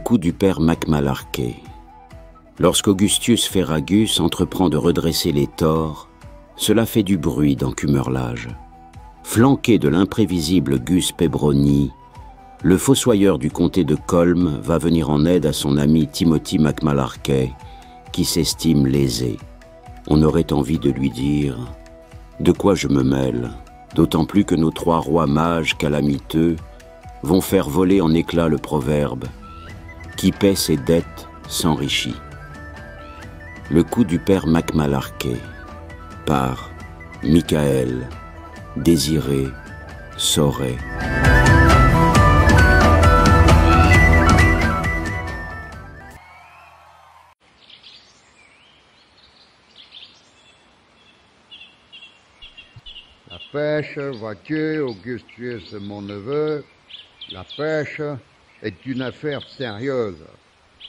coup du père Macmalarkey. Lorsqu'Augustus Ferragus entreprend de redresser les torts, cela fait du bruit dans Cumberlage. Flanqué de l'imprévisible Gus Pebroni, le fossoyeur du comté de Colm va venir en aide à son ami Timothy Macmalarkey, qui s'estime lésé. On aurait envie de lui dire « De quoi je me mêle ?» D'autant plus que nos 3 rois mages calamiteux vont faire voler en éclats le proverbe « Qui paie ses dettes s'enrichit ». Le coup du père Macmalarkey par Michael Désiré Sauret. La pêche, vois-tu, Augustus, mon neveu, la pêche est une affaire sérieuse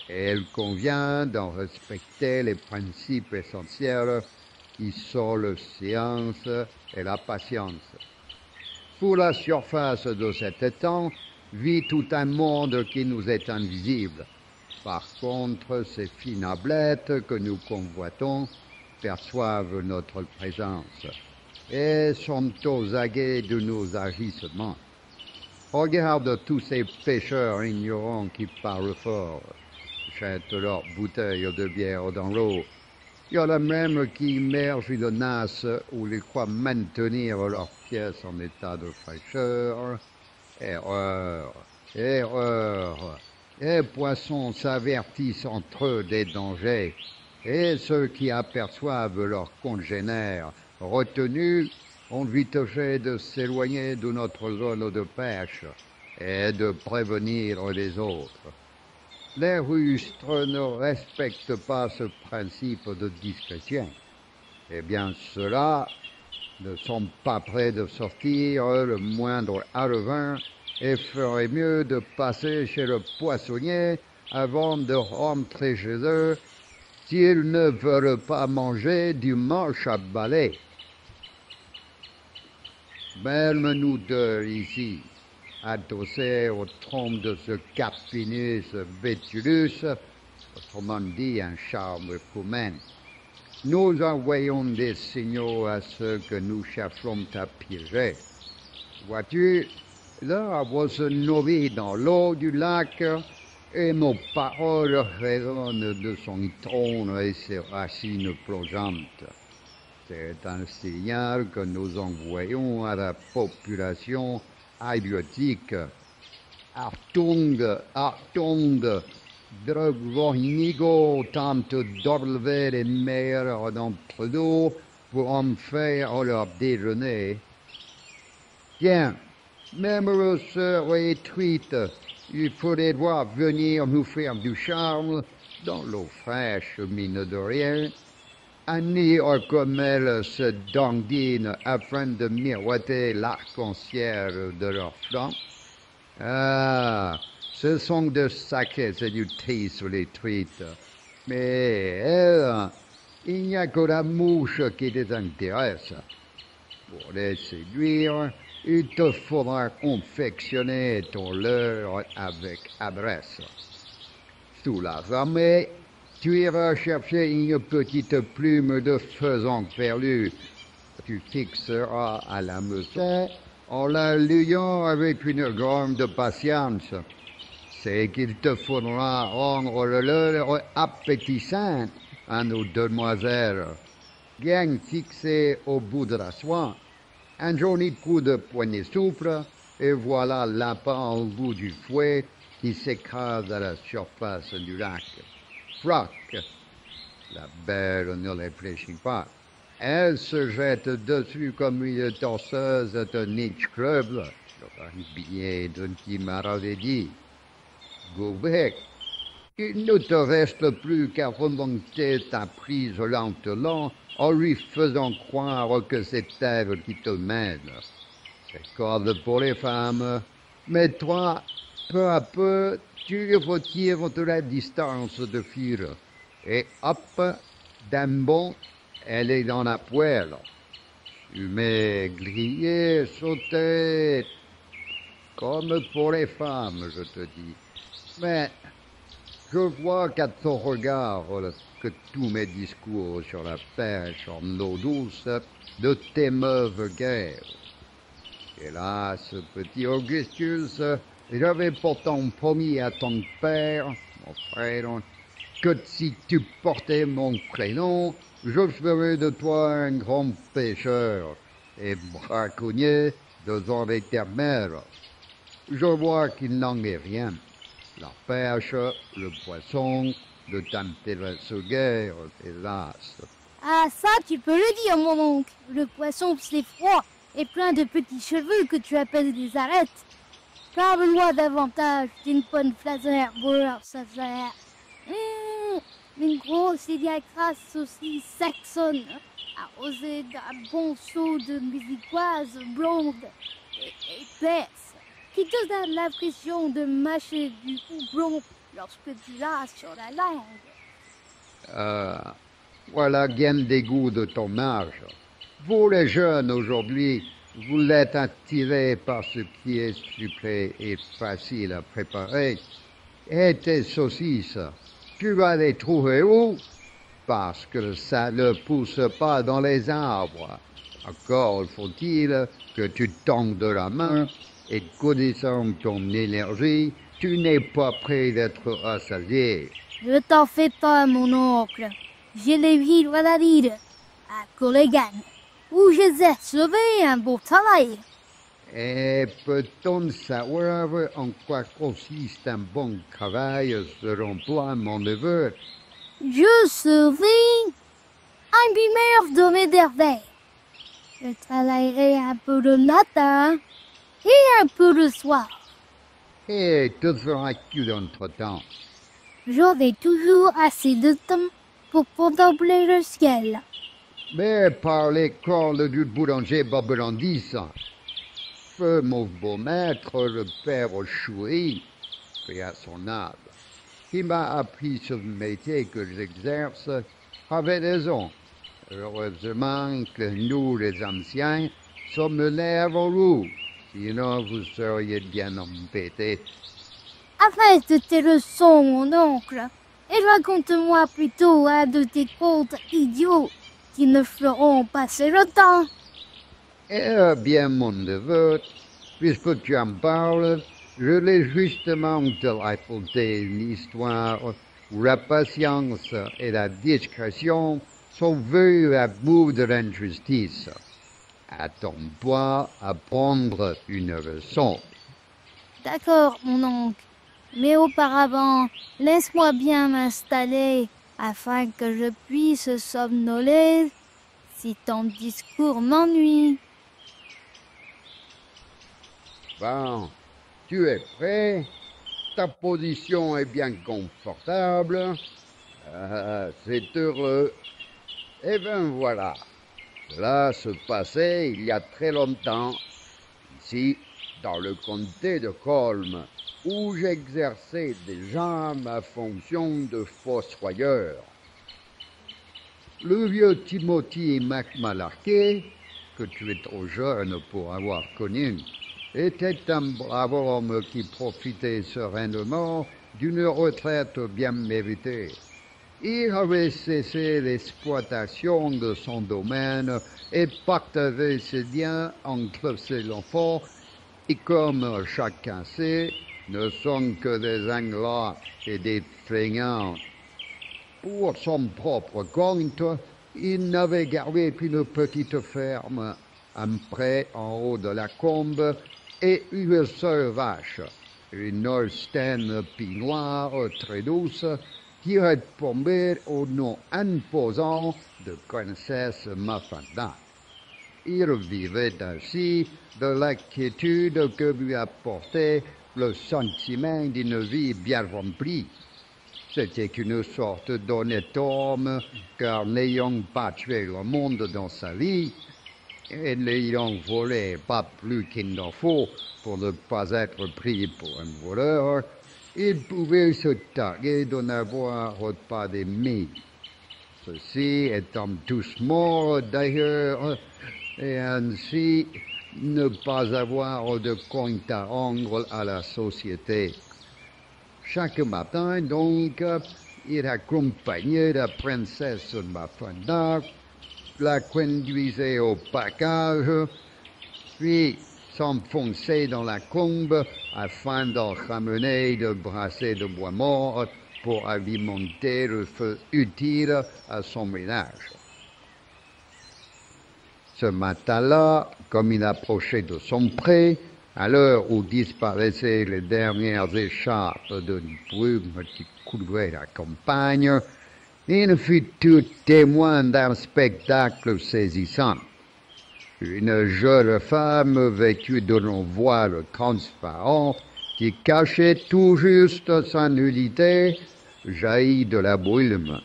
et elle convient d'en respecter les principes essentiels qui sont la science et la patience. Sous la surface de cet étang vit tout un monde qui nous est invisible. Par contre, ces fines ablettes que nous convoitons perçoivent notre présence et sont aux aguets de nos agissements. Regarde tous ces pêcheurs ignorants qui parlent fort, jettent leurs bouteilles de bière dans l'eau. Il y en a même qui immergent une nasse où ils croient maintenir leurs pièces en état de fraîcheur. Erreur, erreur. Les poissons s'avertissent entre eux des dangers, et ceux qui aperçoivent leurs congénères retenus envisagé de s'éloigner de notre zone de pêche et de prévenir les autres. Les rustres ne respectent pas ce principe de discrétion. Eh bien, ceux-là ne sont pas prêts de sortir le moindre harlequin et feraient mieux de passer chez le poissonnier avant de rentrer chez eux s'ils ne veulent pas manger du manche à balai. Même nous deux ici, adossés au tronc de ce Carpinus vetulus, autrement dit un charme commun, nous envoyons des signaux à ceux que nous cherchons à piéger. Vois-tu, là, vous se nourrit dans l'eau du lac et nos paroles résonnent de son trône et ses racines plongeantes. C'est un signal que nous envoyons à la population halieutique. Achtung, Achtung, Drogvornigo tente d'enlever les meilleurs d'entre nous pour en faire leur déjeuner. Tiens, même le serait truite, il faudrait voir venir nous faire du charme dans l'eau fraîche, mine de rien. Annie comme elle se dandine afin de miroiter l'arc-en-ciel de leur flanc. Ah, ce sont de sacrées séductrices les truites. Mais elles, il n'y a que la mouche qui les intéresse. Pour les séduire, il te faudra confectionner ton leurre avec adresse. Sous la ramée, tu iras chercher une petite plume de faisan perlu. Tu fixeras à la meute en la liant avec une grande patience. C'est qu'il te faudra rendre le leurre appétissant à nos demoiselles. Bien fixé au bout de la soie, un joli coup de poignet souple, et voilà l'appât au bout du fouet qui s'écrase à la surface du lac. Froc. La belle ne réfléchit pas. Elle se jette dessus comme une danseuse de Niche Club, le billet de qui m'avait dit. Goubec, il ne te reste plus qu'à remonter ta prise lentement en lui faisant croire que c'est elle qui te mène. C'est corde pour les femmes, mais toi, peu à peu, tu retires de la distance de fil. Et hop, d'un bond, elle est dans la poêle. Fumée, grillée, sautée, comme pour les femmes, je te dis. Mais Je vois qu'à ton regard que tous mes discours sur la pêche en eau douce ne t'émeuvent guère. Hélas, petit Augustus, j'avais pourtant promis à ton père, mon frère, que si tu portais mon prénom, je ferais de toi un grand pêcheur et braconnier de éternel. Je vois qu'il n'en est rien. La pêche, le poisson, ne t'intéresse guère, hélas. Ah, ça, tu peux le dire, mon oncle. Le poisson, c'est froid et plein de petits cheveux que tu appelles des arêtes. Parle-moi davantage d'une bonne flaseur, bourre, ça fait. Une grosse et bien crasse aussi saxonne, arrosée d'un bon seau de musicoise blonde et épaisse, qui te donne l'impression de mâcher du houblon lorsque tu l'as sur la langue. Voilà bien des goûts de ton âge. Vous les jeunes aujourd'hui, vous l'êtes attirés par ce qui est sucré et facile à préparer. Et tes saucisses, tu vas les trouver où? Parce que ça ne pousse pas dans les arbres. Encore faut-il que tu tendes la main et connaissant ton énergie, tu n'es pas prêt d'être rassasié. Ne t'en fais pas, mon oncle. Je l'ai vu à la ville, à Collegan, où j'ai sauvé un beau travail. Et peut-on savoir en quoi consiste un bon travail selon toi, mon neveu? Je serai un bimeur de mes merveilles. Je travaillerai un peu le matin et un peu le soir. Et que feras-tu d'entre-temps? J'aurai toujours assez de temps pour contempler le ciel. Mais par les cordes du boulanger Bobelandis, feu mon beau maître, le père Choury, paix à son âme, qui m'a appris ce métier que j'exerce, avait raison. Heureusement que nous, les anciens, sommes nés avant vous, sinon vous seriez bien embêtés. Arrête tes leçons, mon oncle, et raconte-moi plutôt un de tes contes idiots qui ne feront passer le temps. Eh bien, mon neveu, puisque tu en parles, je l'ai justement te raconter une histoire où la patience et la discrétion sont vues à bout de l'injustice. Attends-toi à prendre une leçon. D'accord, mon oncle, mais auparavant, laisse-moi bien m'installer afin que je puisse somnoler si ton discours m'ennuie. Bon, tu es prêt? Ta position est bien confortable. C'est heureux. Eh bien voilà, cela se passait il y a très longtemps, ici, dans le comté de Colm, où j'exerçais déjà ma fonction de fossoyeur. Le vieux Timothy McMalarkey, que tu es trop jeune pour avoir connu, était un brave homme qui profitait sereinement d'une retraite bien méritée. Il avait cessé l'exploitation de son domaine et partageait ses biens entre ses enfants, et comme chacun sait, ne sont que des ingrats et des feignants. Pour son propre compte, il n'avait gardé qu'une petite ferme, un pré en haut de la combe et une seule vache, une Holstein pinoire très douce, qui répondait au nom imposant de princesse Mafalda. Il vivait ainsi de l'inquiétude que lui apportait le sentiment d'une vie bien remplie. C'était une sorte d'honnête homme, car n'ayant pas tué le monde dans sa vie, et n'ayant volé pas plus qu'il n'en faut pour ne pas être pris pour un voleur, il pouvait se targuer de n'avoir pas d'ennemis. Ceux-ci étant tous morts d'ailleurs, et ainsi ne pas avoir de compte à rendre à la société. Chaque matin, donc, il accompagnait la princesse Mafanda, la conduisait au pacage, puis s'enfonçait dans la combe afin d'en ramener de brassées de bois mort pour alimenter le feu utile à son ménage. Ce matin-là, comme il approchait de son pré, à l'heure où disparaissaient les dernières écharpes de brume qui couvraient la campagne, il fut tout témoin d'un spectacle saisissant. Une jeune femme vêtue d'un voile transparent qui cachait tout juste sa nudité jaillit de la brume.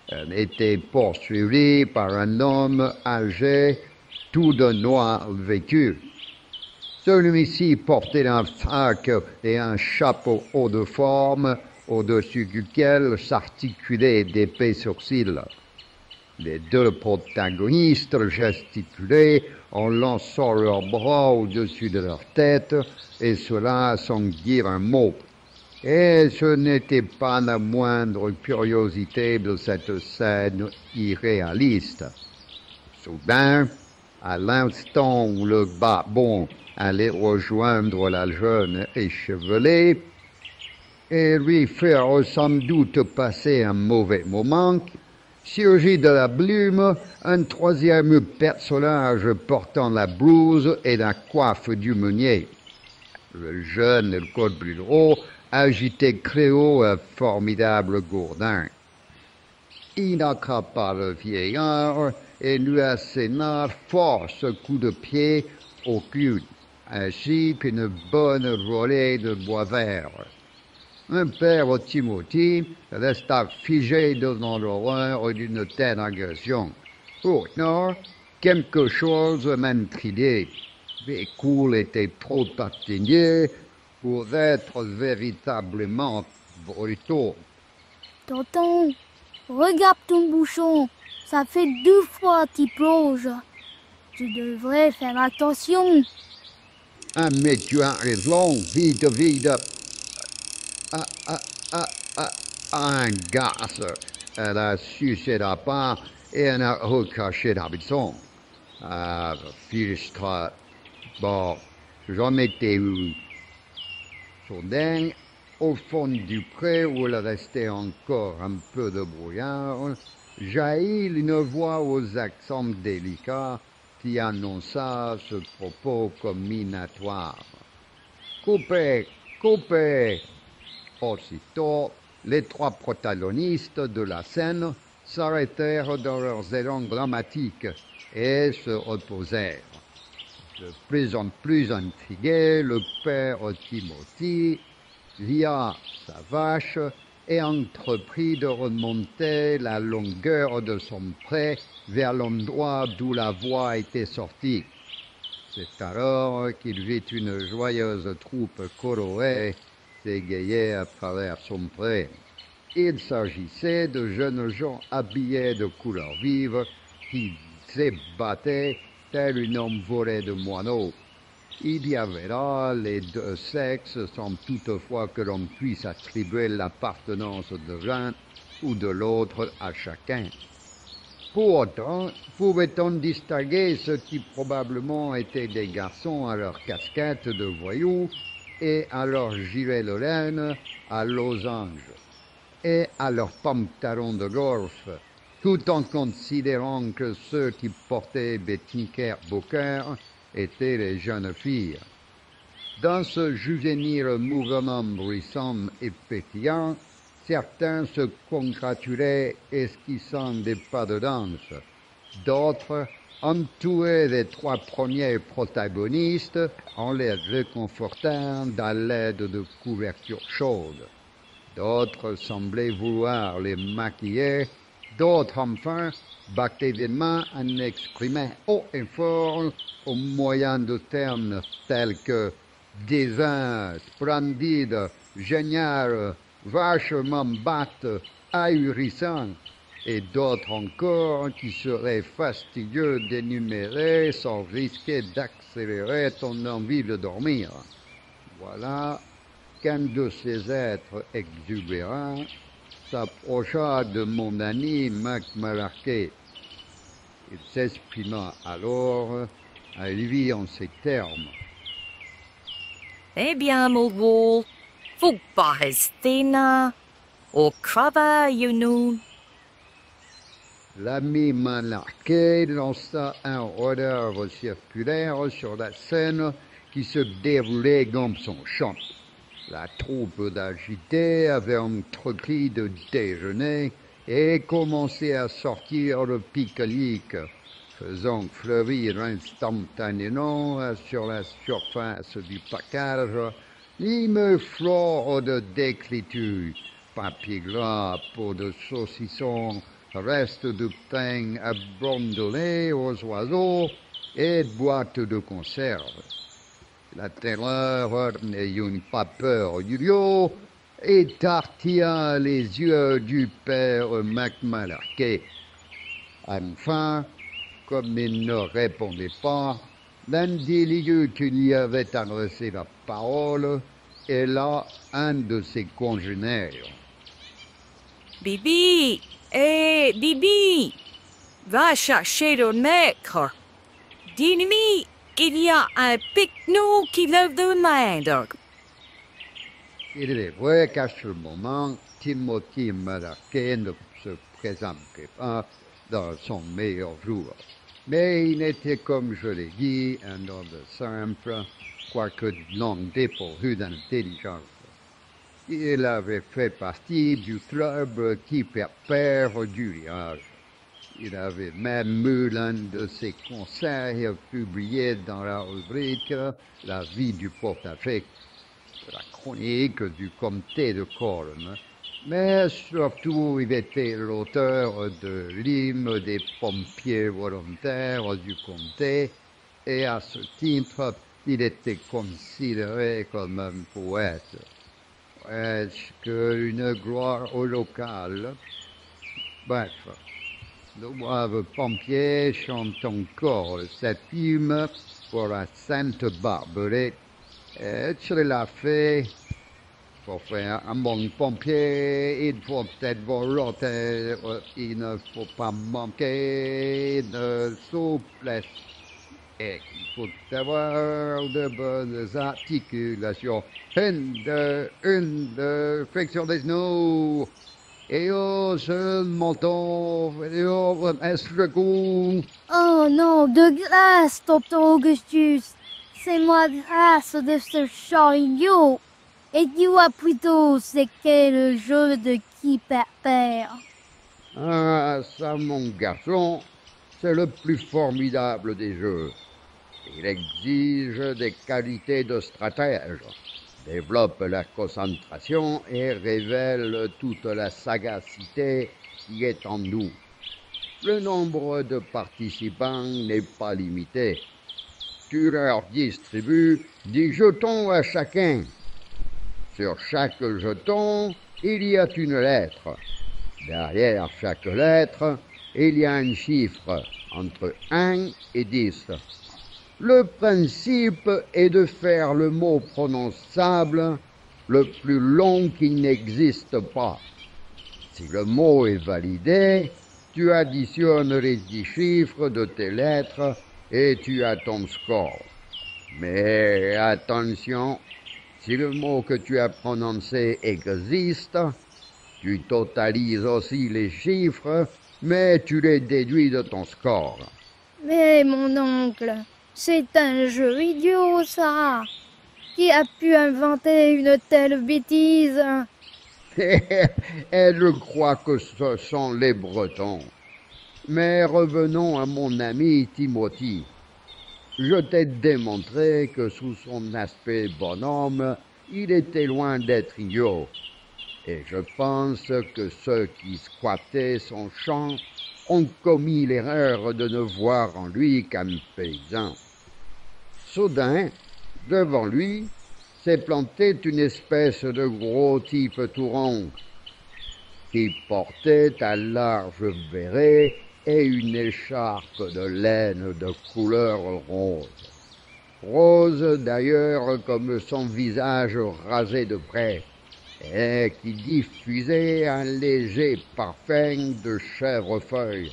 Elle était poursuivie par un homme âgé, tout de noir vêtu. Celui-ci portait un frac et un chapeau haut de forme, au-dessus duquel s'articulaient d'épais sourcils. Les deux protagonistes gesticulaient en lançant leurs bras au-dessus de leur tête, et cela sans dire un mot. Et ce n'était pas la moindre curiosité de cette scène irréaliste. Soudain, à l'instant où le barbon allait rejoindre la jeune échevelée et lui faire sans doute passer un mauvais moment, surgit de la brume un troisième personnage portant la blouse et la coiffe du meunier. Le jeune Godbudreau agitait Créo un formidable gourdin. Il attrapa le vieillard et lui asséna fort ce coup de pied au cul, ainsi qu'une bonne volée de bois vert. Un père Timothy resta figé devant l'horreur d'une telle agression. Pourtant, quelque chose m'intriguait. Les coups étaient trop atténués pour être véritablement brutaux. Tonton, regarde ton bouchon. Ça fait 2 fois qu'il plonge. Tu devrais faire attention. Ah, mais tu as raison, vite, vite. Un garce. Elle a sucé la part et elle a recaché l'habitant. Ah, fichtre. Bon, j'en étais où? Soudain, au fond du pré où il restait encore un peu de brouillard, jaillit une voix aux accents délicats qui annonça ce propos comme minatoire. Coupez, coupez! Aussitôt, les 3 protagonistes de la scène s'arrêtèrent dans leurs élans dramatiques et se reposèrent. De plus en plus intrigué, le père Timothy lia sa vache et entreprit de remonter la longueur de son pré vers l'endroit d'où la voix était sortie. C'est alors qu'il vit une joyeuse troupe colorée s'égayer à travers son pré. Il s'agissait de jeunes gens habillés de couleurs vives qui s'ébattaient tel une envolée de moineaux. Il y avait là les 2 sexes sans toutefois que l'on puisse attribuer l'appartenance de l'un ou de l'autre à chacun. Pour autant, pouvait-on distinguer ceux qui probablement étaient des garçons à leur casquette de voyous et à leur gilet de laine à losange et à leurs pantalons de golf, tout en considérant que ceux qui portaient des knickerbockers étaient les jeunes filles. Dans ce juvénile mouvement bruissant et pétillant, certains se congratulaient esquissant des pas de danse. D'autres, entourés des 3 premiers protagonistes, en les réconfortant à l'aide de couvertures chaudes. D'autres semblaient vouloir les maquiller. D'autres, enfin, battaient des mains en exprimant haut et fort au moyen de termes tels que divin, splendide, génial, vachement batte, ahurissant, et d'autres encore qui seraient fastidieux d'énumérer sans risquer d'accélérer ton envie de dormir. Voilà qu'un de ces êtres exubérants s'approcha de mon ami McMullarkey. Il s'exprima alors à lui en ces termes. Eh bien, Mogul, faut pas rester là. Au travail, L'ami Mullarkey lança un regard circulaire sur la scène qui se déroulait dans son champ. La troupe d'agités avait entrepris de déjeuner et commençait à sortir le pique-nique, faisant fleurir instantanément sur la surface du package une flore de détritus, papier gras, peau de saucisson, restes de pain abandonnés aux oiseaux et boîtes de conserve. La terreur, n'ayant pas peur du lion, écartilla les yeux du père McMullarkey. Enfin, comme il ne répondait pas, l'individu qui lui avait adressé la parole est là un de ses congénères. Bibi, Bibi, va chercher le maître. Dis-lui qu'il y a un pique-nique qui le demande. Il est vrai qu'à ce moment, Timothy Mullarkey ne se présentait pas dans son meilleur jour. Mais il était, comme je l'ai dit, un homme simple, quoique non dépourvu d'intelligence. Il avait fait partie du club qui perd du liage. Il avait même eu l'un de ses conseils publiés dans la rubrique « La vie du porte-à-fée », la chronique du comté de Corne. Mais surtout, il était l'auteur de l'hymne des pompiers volontaires du comté, et à ce titre, il était considéré comme un poète. Est-ce qu'une gloire au local? Bref, le brave pompier chante encore cette hymne pour la Sainte Barbelée. Et cela fait, pour faire un bon pompier, il faut être volontaire, il ne faut pas manquer de souplesse. Et il faut avoir de bonnes articulations. Une, deux, flexion des genoux. Et hausse le menton, et est le cou. Oh non, de grâce, tonton Augustus. C'est moi grâce de ce chant idiot. Et dis-moi plutôt, c'est quel jeu de qui perd? Ah, ça, mon garçon, c'est le plus formidable des jeux. Il exige des qualités de stratège, développe la concentration et révèle toute la sagacité qui est en nous. Le nombre de participants n'est pas limité. Tu leur distribues 10 jetons à chacun. Sur chaque jeton, il y a une lettre. Derrière chaque lettre, il y a un chiffre entre 1 et 10. Le principe est de faire le mot prononçable le plus long qui n'existe pas. Si le mot est validé, tu additionnes les 10 chiffres de tes lettres et tu as ton score. Mais attention, si le mot que tu as prononcé existe, tu totalises aussi les chiffres, mais tu les déduis de ton score. Mais mon oncle, c'est un jeu idiot, ça. Qui a pu inventer une telle bêtise? Et je crois que ce sont les Bretons. Mais revenons à mon ami Timothy. Je t'ai démontré que sous son aspect bonhomme, il était loin d'être idiot. Et je pense que ceux qui squattaient son champ ont commis l'erreur de ne voir en lui qu'un paysan. Soudain, devant lui, s'est plantée une espèce de gros type tout rond, qui portait un large béret et une écharpe de laine de couleur rose. rose d'ailleurs comme son visage rasé de près, et qui diffusait un léger parfum de chèvrefeuille.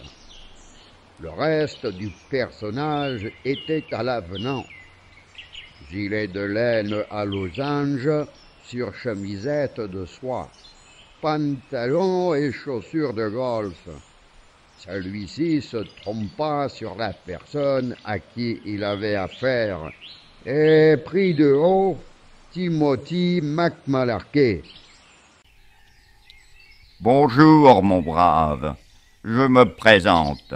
Le reste du personnage était à l'avenant. Gilet de laine à losange sur chemisette de soie, pantalon et chaussures de golf. Celui-ci se trompa sur la personne à qui il avait affaire et prit de haut Timothy McMalarkey. Bonjour, mon brave. Je me présente.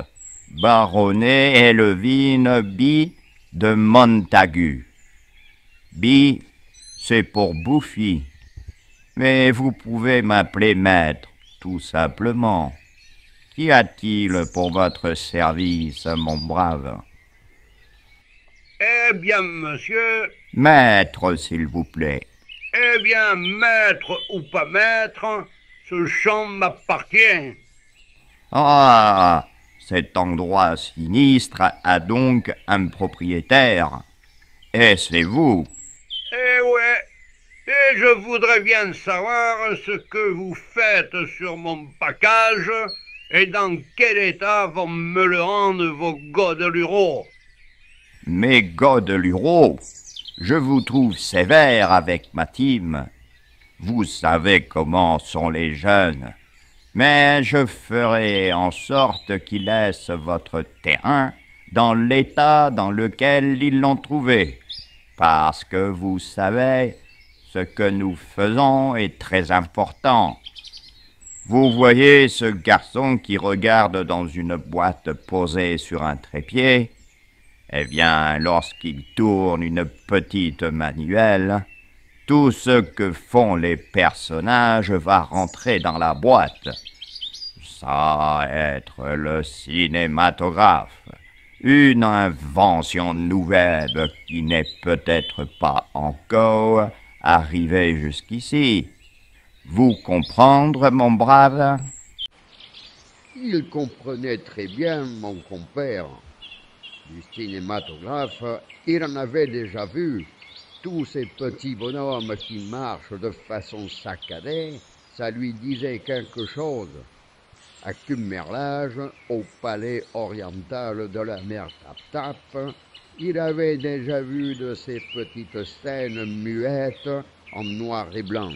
Baronnet Elvine B. de Montagu. B, c'est pour Buffy. Mais vous pouvez m'appeler maître, tout simplement. Qu'y a-t-il pour votre service, mon brave? Eh bien, monsieur... Maître, s'il vous plaît. Eh bien, maître ou pas maître, ce champ m'appartient. Ah, cet endroit sinistre a donc un propriétaire. Et c'est vous. Eh ouais, et je voudrais bien savoir ce que vous faites sur mon package et dans quel état vont me le rendre vos godelureaux. Mais godelureaux, je vous trouve sévère avec ma team. Vous savez comment sont les jeunes. Mais je ferai en sorte qu'ils laissent votre terrain dans l'état dans lequel ils l'ont trouvé. Parce que vous savez, ce que nous faisons est très important. Vous voyez ce garçon qui regarde dans une boîte posée sur un trépied? Eh bien, lorsqu'il tourne une petite manuelle, tout ce que font les personnages va rentrer dans la boîte. Ça va être le cinématographe, une invention nouvelle qui n'est peut-être pas encore arrivée jusqu'ici. Vous comprendre, mon brave? Il comprenait très bien mon compère. Du cinématographe, il en avait déjà vu. Tous ces petits bonhommes qui marchent de façon saccadée, ça lui disait quelque chose. À Cummerlage, au palais oriental de la mère Tap-Tap, il avait déjà vu de ces petites scènes muettes en noir et blanc,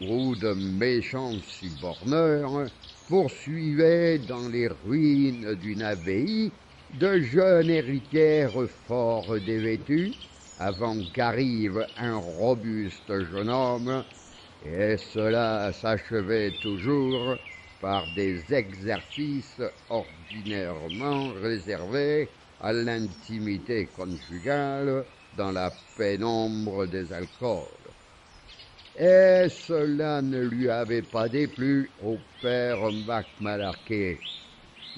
où de méchants suborneurs poursuivaient dans les ruines d'une abbaye de jeunes héritières fort dévêtues, avant qu'arrive un robuste jeune homme, et cela s'achevait toujours par des exercices ordinairement réservés à l'intimité conjugale dans la pénombre des alcools. Et cela ne lui avait pas déplu au père McMalarkey.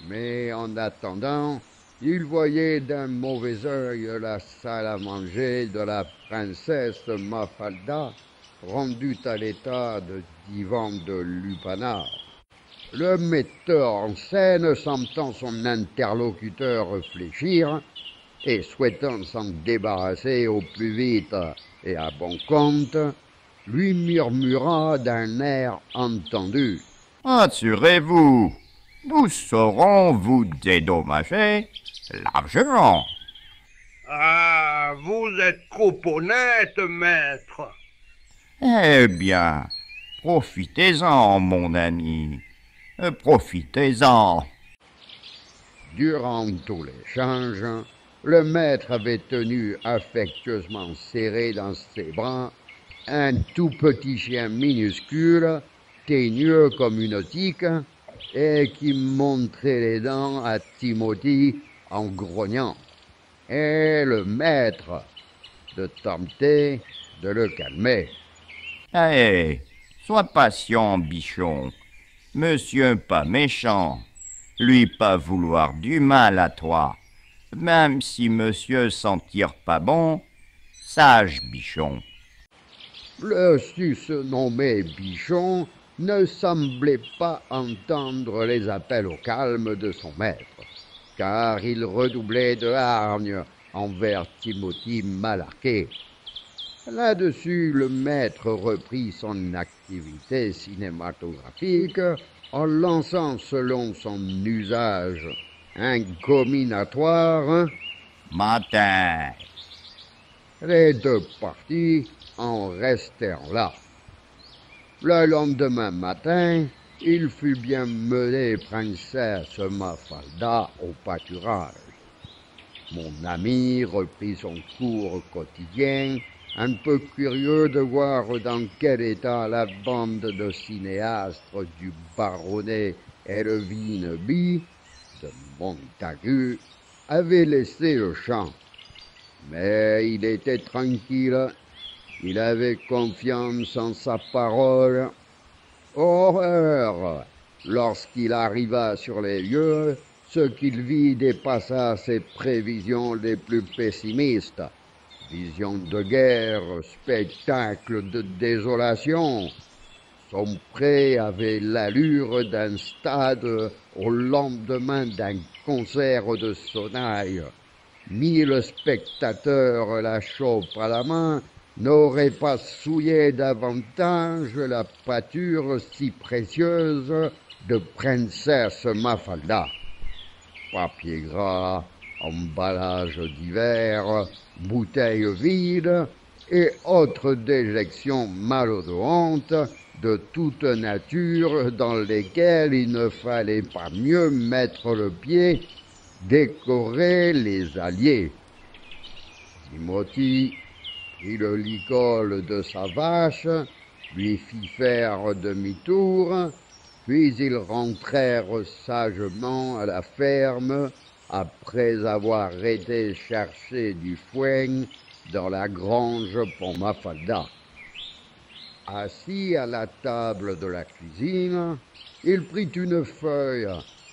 Mais en attendant, il voyait d'un mauvais œil la salle à manger de la princesse Mafalda, rendue à l'état de divan de lupanar. Le metteur en scène, sentant son interlocuteur réfléchir et souhaitant s'en débarrasser au plus vite et à bon compte, lui murmura d'un air entendu. « Assurez-vous, nous saurons vous dédommager largement. » Ah, vous êtes trop honnête, maître. Eh bien, profitez-en, mon ami. Profitez-en. Durant tout l'échange, le maître avait tenu affectueusement serré dans ses bras un tout petit chien minuscule, teigneux comme une tique, et qui montrait les dents à Timothy en grognant. Et le maître de tenter de le calmer. « Allez, sois patient, bichon. Monsieur pas méchant, lui pas vouloir du mal à toi. Même si monsieur s'en tire pas bon, sage bichon. » Le susnommé bichon ne semblait pas entendre les appels au calme de son maître, car il redoublait de hargne envers Timothy Malarkey. Là-dessus, le maître reprit son activité cinématographique en lançant selon son usage un comminatoire. Matin. Les deux parties en restèrent là. Le lendemain matin, il fut bien mené princesse Mafalda au pâturage. Mon ami reprit son cours quotidien, un peu curieux de voir dans quel état la bande de cinéastes du baronnet Erwin B. de Montagu avait laissé le champ. Mais il était tranquille, il avait confiance en sa parole. Horreur! Lorsqu'il arriva sur les lieux, ce qu'il vit dépassa ses prévisions les plus pessimistes. Vision de guerre, spectacle de désolation. Son pré avait l'allure d'un stade au lendemain d'un concert de sonnailles. 1000 spectateurs, la chope à la main, n'auraient pas souillé davantage la pâture si précieuse de princesse Mafalda. Papier gras, emballage divers, bouteilles vides et autres déjections malodorantes de toute nature dans lesquelles il ne fallait pas mieux mettre le pied, décorer les alliés. Timothy prit le licol de sa vache, lui fit faire demi-tour, puis ils rentrèrent sagement à la ferme après avoir été chercher du foin dans la grange pour Mafalda. Assis à la table de la cuisine, il prit une feuille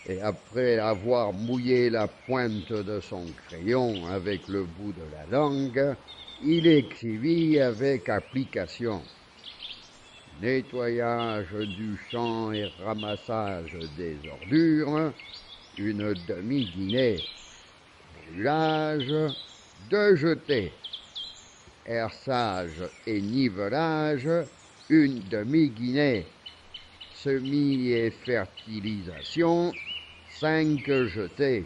et après avoir mouillé la pointe de son crayon avec le bout de la langue, il écrivit avec application. Nettoyage du champ et ramassage des ordures, une demi-guinée. Brûlage, 2 jetés. Herçage et nivelage, une demi-guinée. Semis et fertilisation, 5 jetés.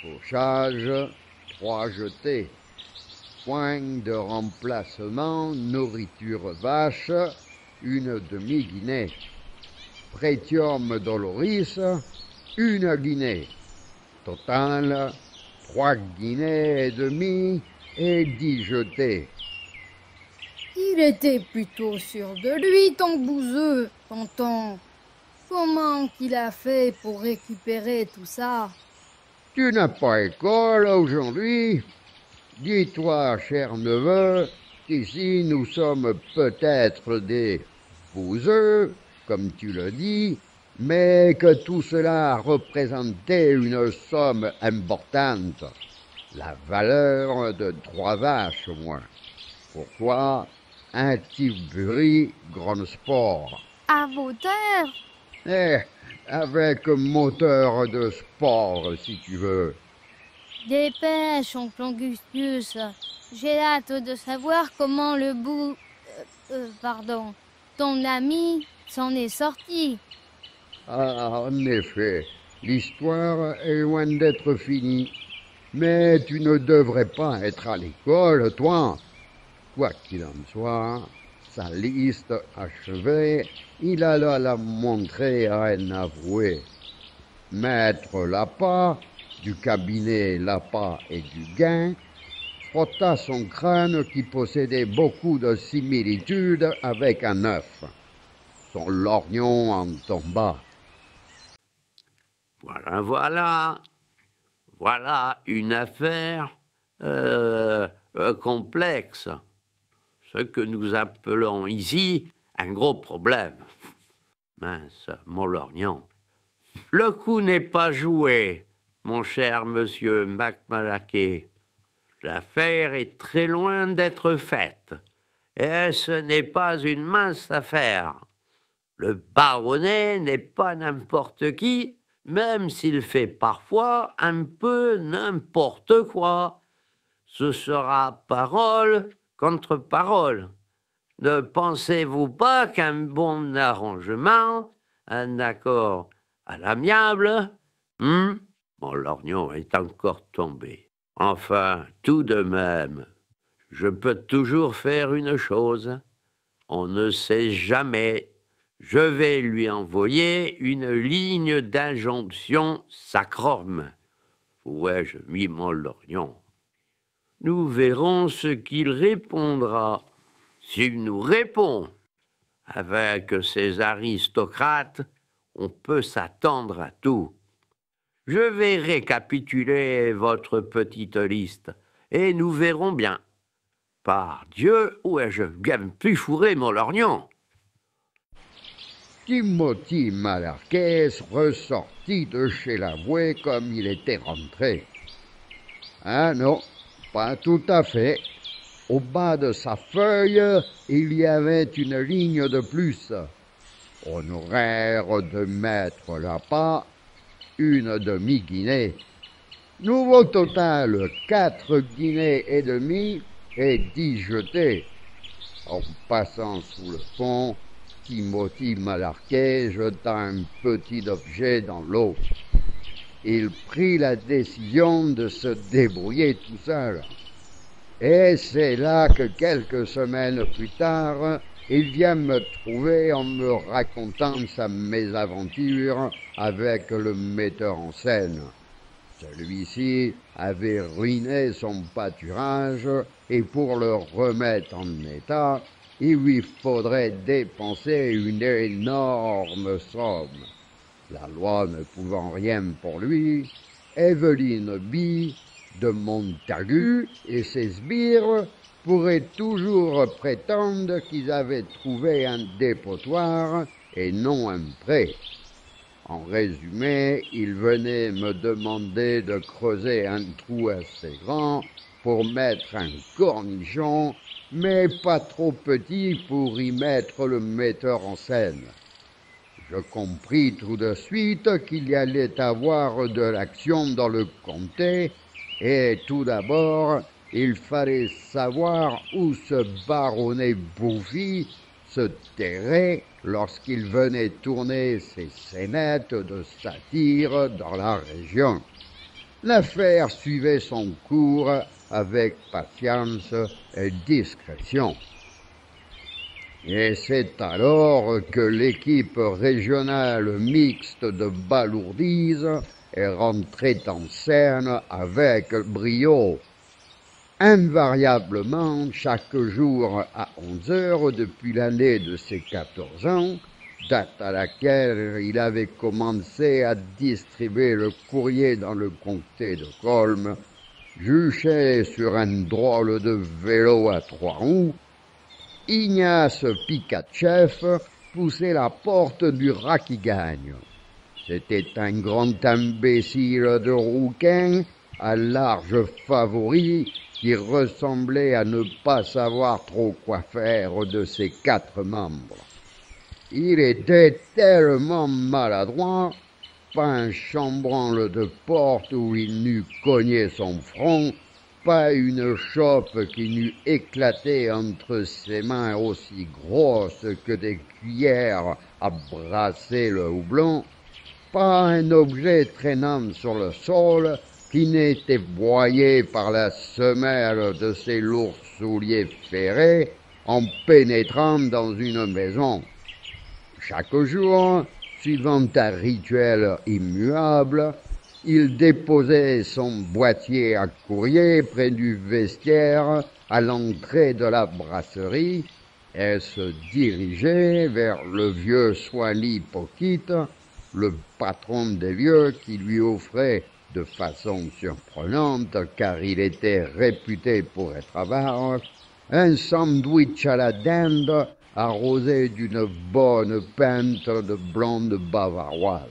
Fauchage, 3 jetés. Point de remplacement, nourriture vache, une demi-guinée. Prétium doloris, une guinée. Total, 3 guinées et demie et 10 jetés. Il était plutôt sûr de lui, ton bouseux, tonton. Comment qu'il a fait pour récupérer tout ça? Tu n'as pas école aujourd'hui? Dis-toi, cher neveu, qu'ici nous sommes peut-être des bouseux, comme tu le dis, mais que tout cela représentait une somme importante, la valeur de 3 vaches au moins. Pour toi, un Tilbury Grand Sport. À vos terres? Avec moteur de sport, si tu veux. Dépêche, oncle Augustus. J'ai hâte de savoir comment le ton ami s'en est sorti. Ah, en effet, l'histoire est loin d'être finie. Mais tu ne devrais pas être à l'école, toi. Quoi qu'il en soit, sa liste achevée, il alla la montrer à un avoué. Maître Lapas, du cabinet Lapas et du Gain, frotta son crâne qui possédait beaucoup de similitudes avec un œuf. Son lorgnon en tomba. Voilà une affaire complexe. Ce que nous appelons ici un gros problème. Mince, mon lorgnon. Le coup n'est pas joué, mon cher monsieur McMalaquet. L'affaire est très loin d'être faite. Et ce n'est pas une mince affaire. Le baronnet n'est pas n'importe qui, même s'il fait parfois un peu n'importe quoi. Ce sera parole contre parole. Ne pensez-vous pas qu'un bon arrangement, un accord à l'amiable, mon lorgnon est encore tombé. Enfin, tout de même, je peux toujours faire une chose. On ne sait jamais. Je vais lui envoyer une ligne d'injonction sacrome. Où ai-je mis mon lorgnon? Nous verrons ce qu'il répondra. S'il nous répond, avec ces aristocrates, on peut s'attendre à tout. Je vais récapituler votre petite liste et nous verrons bien. Par Dieu, où ai-je bien pu fourrer mon lorgnon? Timothy Malarkey ressortit de chez l'avoué comme il était rentré. Ah non, pas tout à fait. Au bas de sa feuille, il y avait une ligne de plus. Honoraire de maître Lapin, une demi-guinée. Nouveau total, 4 guinées et demie et 10 jetés. En passant sous le pont, Timothy Malarkey jeta un petit objet dans l'eau. Il prit la décision de se débrouiller tout seul. Et c'est là que quelques semaines plus tard, il vient me trouver en me racontant sa mésaventure avec le metteur en scène. Celui-ci avait ruiné son pâturage et pour le remettre en état, il lui faudrait dépenser une énorme somme. La loi ne pouvant rien pour lui, Evelyne B. de Montagu et ses sbires pourraient toujours prétendre qu'ils avaient trouvé un dépotoir et non un pré. En résumé, ils venaient me demander de creuser un trou assez grand pour mettre un cornichon, mais pas trop petit pour y mettre le metteur en scène. Je compris tout de suite qu'il y allait avoir de l'action dans le comté, et tout d'abord, il fallait savoir où ce baronnet Bouffi se terrait lorsqu'il venait tourner ses scénettes de satire dans la région. L'affaire suivait son cours avec patience et discrétion. Et c'est alors que l'équipe régionale mixte de balourdise est rentrée en scène avec brio. Invariablement, chaque jour à 11 heures depuis l'année de ses 14 ans, date à laquelle il avait commencé à distribuer le courrier dans le comté de Colm, juché sur un drôle de vélo à 3 roues, Ignace Pikatchev poussait la porte du Raquigagne. C'était un grand imbécile de rouquin à large favori qui ressemblait à ne pas savoir trop quoi faire de ses 4 membres. Il était tellement maladroit, pas un chambranle de porte où il n'eût cogné son front, pas une chope qui n'eût éclaté entre ses mains aussi grosses que des cuillères à brasser le houblon, pas un objet traînant sur le sol qui n'était broyé par la semelle de ses lourds souliers ferrés en pénétrant dans une maison. Chaque jour, suivant un rituel immuable, il déposait son boîtier à courrier près du vestiaire à l'entrée de la brasserie et se dirigeait vers le vieux Swally Pocket, le patron des vieux qui lui offrait de façon surprenante, car il était réputé pour être avare, un sandwich à la dinde arrosé d'une bonne pinte de blonde bavaroise.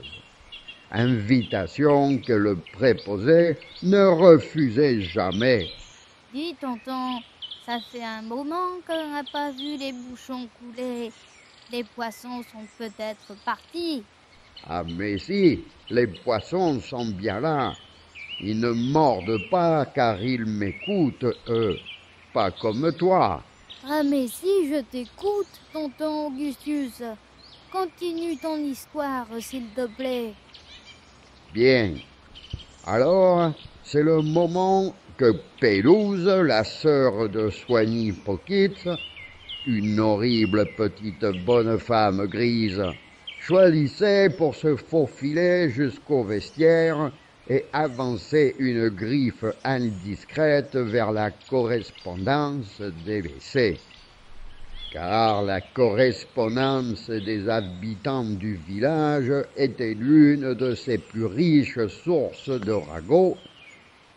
Invitation que le préposé ne refusait jamais. Dis, tonton, ça fait un moment qu'on n'a pas vu les bouchons couler. Les poissons sont peut-être partis. Ah mais si, les poissons sont bien là. Ils ne mordent pas car ils m'écoutent, eux, pas comme toi. Ah mais si, je t'écoute, tonton Augustus. Continue ton histoire, s'il te plaît. Bien. Alors, c'est le moment que Pélouse, la sœur de Soigny Pockit, une horrible petite bonne femme grise, choisissait pour se faufiler jusqu'au vestiaire et avancer une griffe indiscrète vers la correspondance des WC. Car la correspondance des habitants du village était l'une de ses plus riches sources de ragots,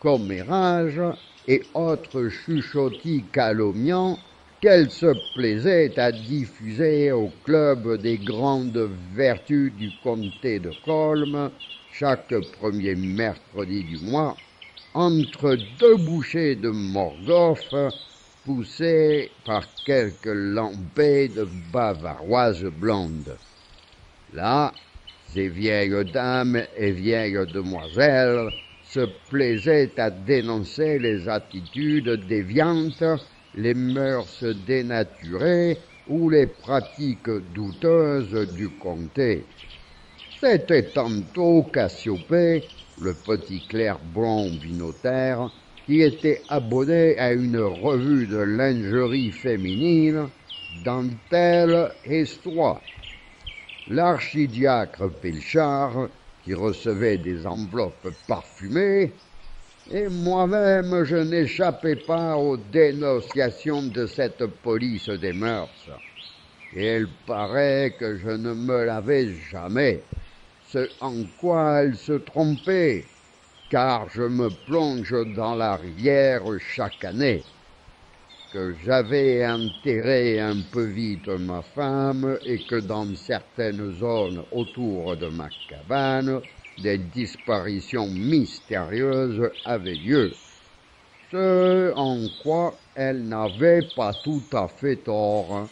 commérages et autres chuchotis calomniants qu'elle se plaisait à diffuser au club des grandes vertus du comté de Colm chaque premier mercredi du mois, entre deux bouchées de Morgoth poussées par quelques lampées de bavaroises blondes. Là, ces vieilles dames et vieilles demoiselles se plaisaient à dénoncer les attitudes déviantes, les mœurs dénaturées ou les pratiques douteuses du comté. C'était tantôt Cassiopée, le petit clerc blond binotaire, qui était abonné à une revue de lingerie féminine, dentelle et soie. L'archidiacre Pilchard, qui recevait des enveloppes parfumées, et moi-même je n'échappais pas aux dénonciations de cette police des mœurs. Et il paraît que je ne me lavais jamais, ce en quoi elle se trompait, car je me plonge dans la rivière chaque année, que j'avais enterré un peu vite ma femme et que dans certaines zones autour de ma cabane, des disparitions mystérieuses avaient lieu, ce en quoi elle n'avait pas tout à fait tort.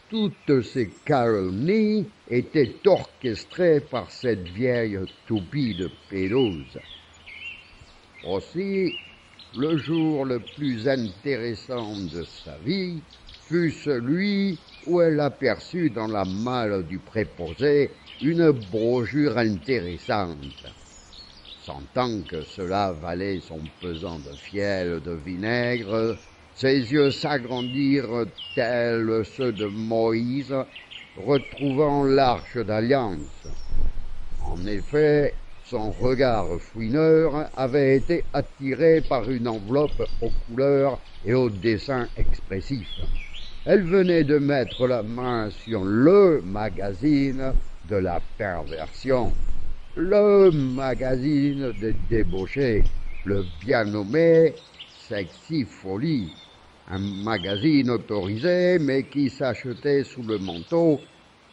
Toutes ces calomnies étaient orchestrées par cette vieille toupie de Pélouse. Aussi, le jour le plus intéressant de sa vie fut celui où elle aperçut dans la malle du préposé une brochure intéressante. Sentant que cela valait son pesant de fiel de vinaigre, ses yeux s'agrandirent tels ceux de Moïse, retrouvant l'arche d'alliance. En effet, son regard fouineur avait été attiré par une enveloppe aux couleurs et aux dessins expressifs. Elle venait de mettre la main sur le magazine de la perversion, le magazine des débauchés, le bien nommé Sexy Folie, un magazine autorisé mais qui s'achetait sous le manteau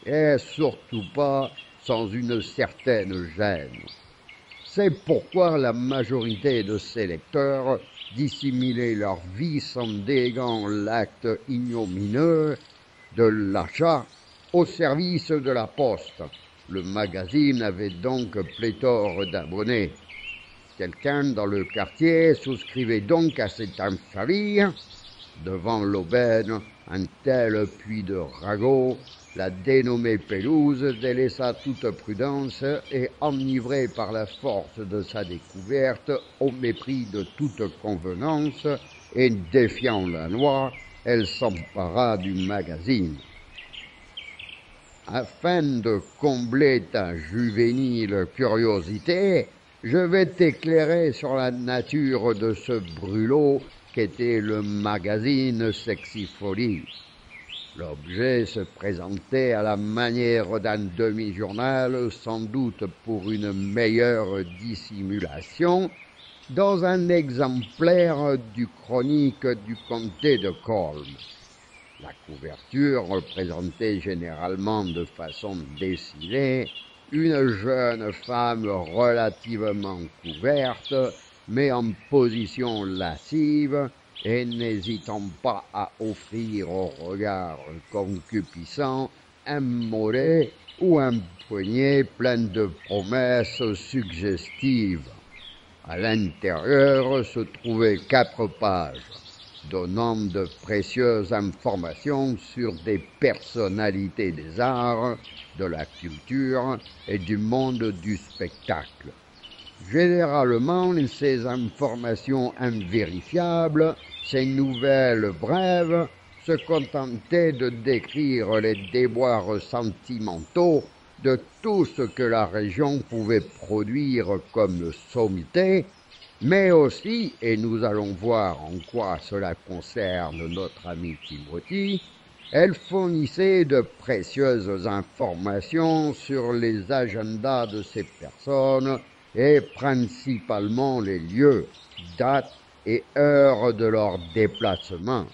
et surtout pas sans une certaine gêne. C'est pourquoi la majorité de ses lecteurs dissimulaient leur vie en déguant l'acte ignominieux de l'achat au service de la poste. Le magazine avait donc pléthore d'abonnés. Quelqu'un dans le quartier souscrivait donc à cette infamie. Devant l'aubaine, un tel puits de ragots, la dénommée Pélouse délaissa toute prudence et, enivrée par la force de sa découverte, au mépris de toute convenance et défiant la loi, elle s'empara du magazine. Afin de combler ta juvénile curiosité, je vais t'éclairer sur la nature de ce brûlot qu'était le magazine Sexy Folie. L'objet se présentait à la manière d'un demi-journal, sans doute pour une meilleure dissimulation, dans un exemplaire du chronique du comté de Colm. La couverture représentait généralement de façon dessinée une jeune femme relativement couverte, mais en position lascive et n'hésitant pas à offrir au regard concupiscent un mollet ou un poignet plein de promesses suggestives. À l'intérieur se trouvaient 4 pages, donnant de précieuses informations sur des personnalités des arts, de la culture et du monde du spectacle. Généralement, ces informations invérifiables, ces nouvelles brèves, se contentaient de décrire les déboires sentimentaux de tout ce que la région pouvait produire comme sommité, mais aussi, et nous allons voir en quoi cela concerne notre ami Timothy, elle fournissait de précieuses informations sur les agendas de ces personnes et principalement les lieux, dates et heures de leur déplacement.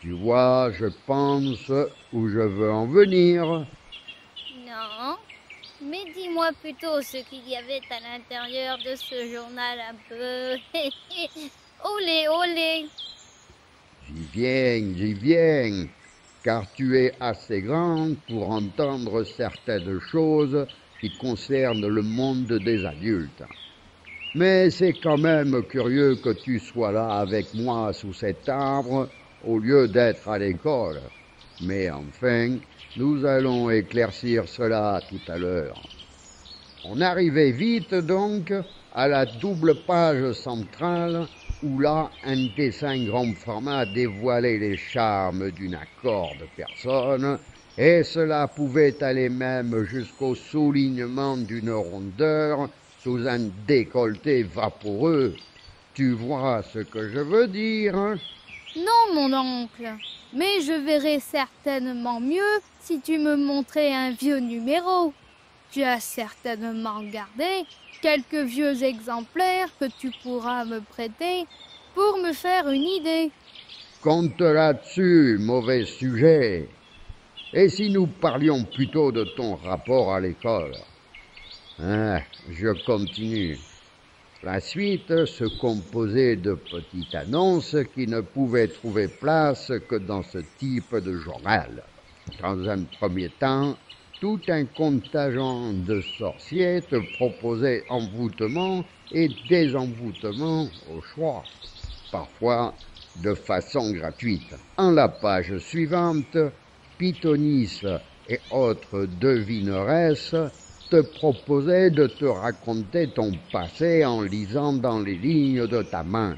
Tu vois, je pense, où je veux en venir. Non, mais dis-moi plutôt ce qu'il y avait à l'intérieur de ce journal un peu... olé, olé. J'y viens, car tu es assez grand pour entendre certaines choses qui concernent le monde des adultes. Mais c'est quand même curieux que tu sois là avec moi sous cet arbre au lieu d'être à l'école. Mais enfin, nous allons éclaircir cela tout à l'heure. On arrivait vite donc à la double page centrale où là un dessin grand format dévoilait les charmes d'une accord de personne, et cela pouvait aller même jusqu'au soulignement d'une rondeur sous un décolleté vaporeux. Tu vois ce que je veux dire? Non, mon oncle, mais je verrais certainement mieux si tu me montrais un vieux numéro. Tu as certainement gardé quelques vieux exemplaires que tu pourras me prêter pour me faire une idée. Compte là-dessus, mauvais sujet. Et si nous parlions plutôt de ton rapport à l'école? Je continue. La suite se composait de petites annonces qui ne pouvaient trouver place que dans ce type de journal. Dans un premier temps, tout un contingent de sorciers te proposait envoûtement et désenvoûtement au choix, parfois de façon gratuite. En la page suivante, Pythonis et autres devineresses te proposait de te raconter ton passé en lisant dans les lignes de ta main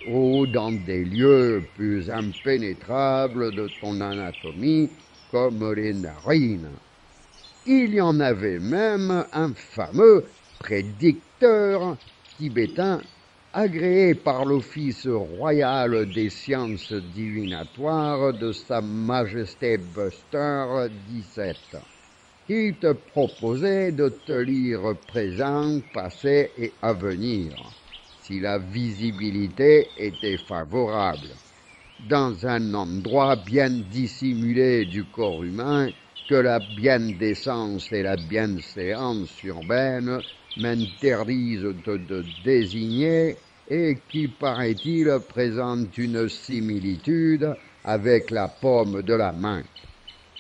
ou dans des lieux plus impénétrables de ton anatomie comme les narines. Il y en avait même un fameux prédicteur tibétain agréé par l'Office royal des sciences divinatoires de Sa Majesté Buster XVII. Il te proposait de te lire présent, passé et avenir, si la visibilité était favorable, dans un endroit bien dissimulé du corps humain que la biendécence et la bienséance urbaine m'interdisent de désigner et qui, paraît-il, présente une similitude avec la paume de la main.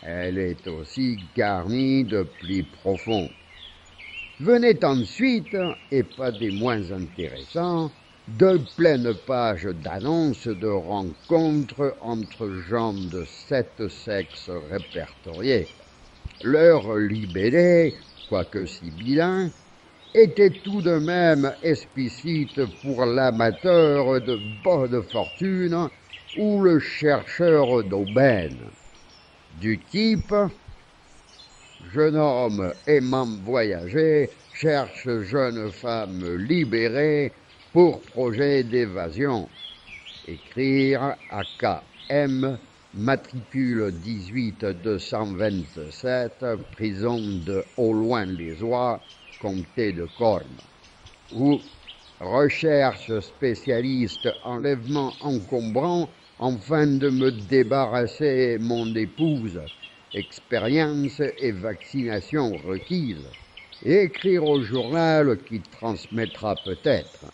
Elle est aussi garnie de plis profonds. Venaient ensuite, et pas des moins intéressants, de pleines pages d'annonces de rencontres entre gens de 7 sexes répertoriés. Leur libellé, quoique sibyllin, était tout de même explicite pour l'amateur de bonne fortune ou le chercheur d'aubaine. Du type « Jeune homme aimant voyager cherche jeune femme libérée pour projet d'évasion. Écrire à K.M. matricule 18227, prison de Au-Loin-les-Oies, comté de Corne. » Ou recherche spécialiste enlèvement encombrant afin de me débarrasser mon épouse, expérience et vaccination requises, et écrire au journal qui transmettra peut-être.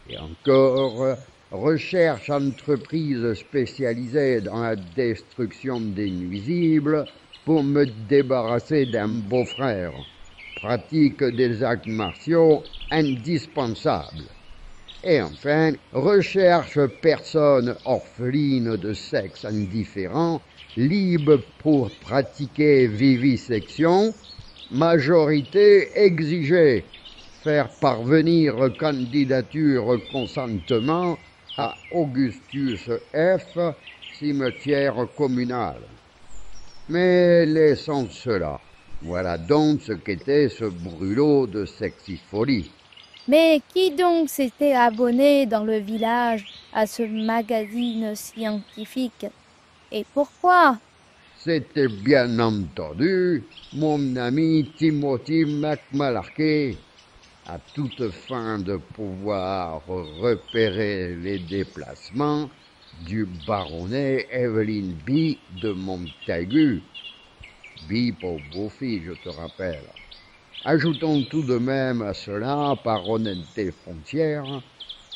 Et encore, recherche entreprise spécialisée dans la destruction des nuisibles pour me débarrasser d'un beau-frère. pratique des arts martiaux indispensables. Et enfin, recherche personnes orphelines de sexe indifférent, libres pour pratiquer vivisection, majorité exigée, faire parvenir candidature consentement à Augustus F, cimetière communal. Mais laissons cela. Voilà donc ce qu'était ce brûlot de sexifolie. Mais qui donc s'était abonné dans le village à ce magazine scientifique? Et pourquoi? C'était bien entendu mon ami Timothy McMalarkey, à toute fin de pouvoir repérer les déplacements du baronnet Evelyn B. de Montagu. B pour Buffy, je te rappelle. Ajoutons tout de même à cela, par honnêteté frontière,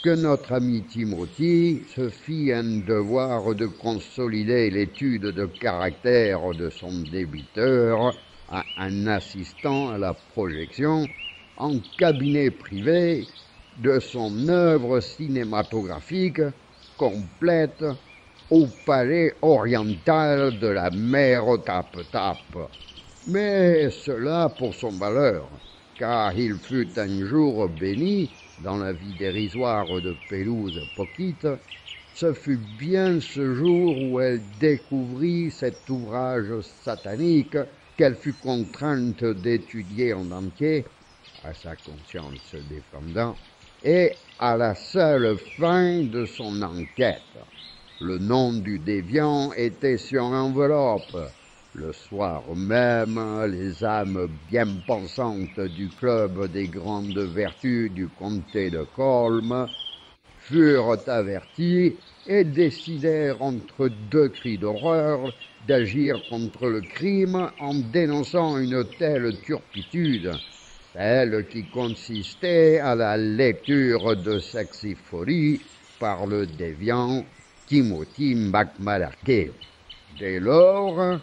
que notre ami Timothy se fit un devoir de consolider l'étude de caractère de son débiteur à un assistant à la projection en cabinet privé de son œuvre cinématographique complète au palais oriental de la mère Tape-Tape. Mais cela pour son malheur, car il fut un jour béni, dans la vie dérisoire de Pélouse Poquite, ce fut bien ce jour où elle découvrit cet ouvrage satanique qu'elle fut contrainte d'étudier en entier, à sa conscience défendant, et à la seule fin de son enquête. Le nom du déviant était sur l'enveloppe. Le soir même, les âmes bien pensantes du club des grandes vertus du comté de Colm furent averties et décidèrent entre deux cris d'horreur d'agir contre le crime en dénonçant une telle turpitude, celle qui consistait à la lecture de sexifolie par le déviant Timothy McMalarkey. Dès lors,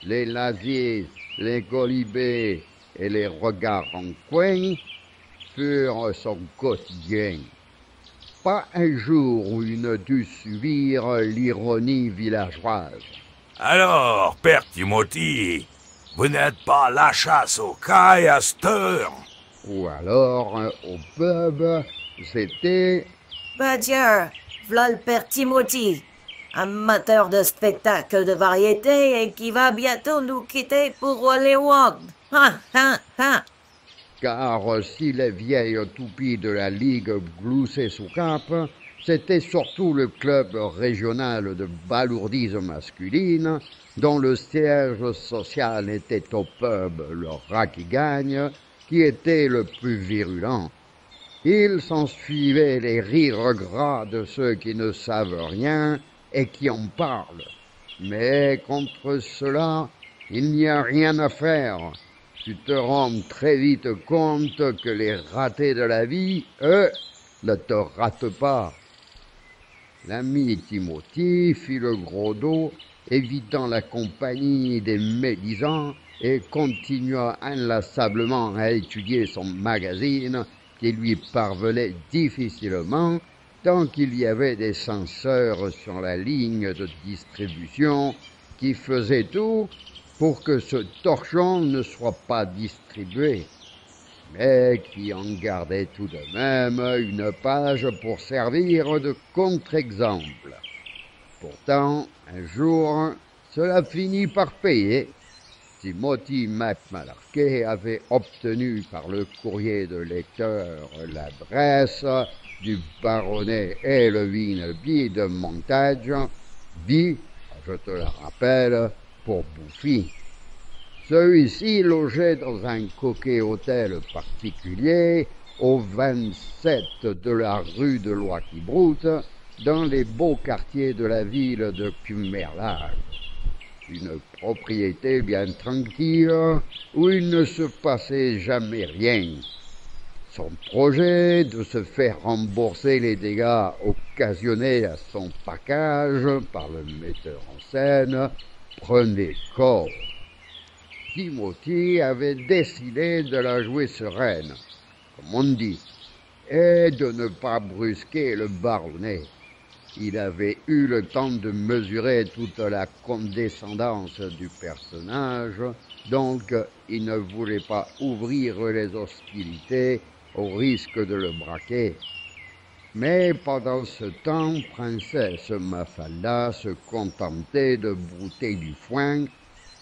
les laziers, les golibés et les regards en coin furent son quotidien. Pas un jour où il ne dut subir l'ironie villageoise. Alors, père Timothy, vous n'êtes pas à la chasse aux cailles à cette heure? Ou alors, au pub, c'était... Ben tiens, v'là le père Timothy, amateur de spectacles de variété et qui va bientôt nous quitter pour Hollywood. Car si les vieilles toupies de la Ligue gloussaient sous cap, c'était surtout le club régional de balourdise masculine, dont le siège social était au pub Le Rat qui gagne, qui était le plus virulent. Il s'ensuivait les rires gras de ceux qui ne savent rien et qui en parlent. Mais contre cela, il n'y a rien à faire. Tu te rends très vite compte que les ratés de la vie, eux, ne te ratent pas. L'ami Timothy fit le gros dos, évitant la compagnie des médisants, et continua inlassablement à étudier son magazine qui lui parvenait difficilement tant qu'il y avait des censeurs sur la ligne de distribution qui faisaient tout pour que ce torchon ne soit pas distribué, mais qui en gardait tout de même une page pour servir de contre-exemple. Pourtant, un jour, cela finit par payer. Timothy McMalarkey avait obtenu par le courrier de lecteur l'adresse du baronnet Elvin B. de Montage, dit, je te la rappelle, pour Buffy. Celui-ci logeait dans un coquet hôtel particulier au 27 de la rue de Lois-qui-Broute, dans les beaux quartiers de la ville de Cumerlage. Une propriété bien tranquille où il ne se passait jamais rien. Son projet de se faire rembourser les dégâts occasionnés à son package par le metteur en scène prenait corps. Timothy avait décidé de la jouer sereine, comme on dit, et de ne pas brusquer le baronnet. Il avait eu le temps de mesurer toute la condescendance du personnage, donc il ne voulait pas ouvrir les hostilités au risque de le braquer. Mais pendant ce temps, Princesse Mafalda se contentait de brouter du foin,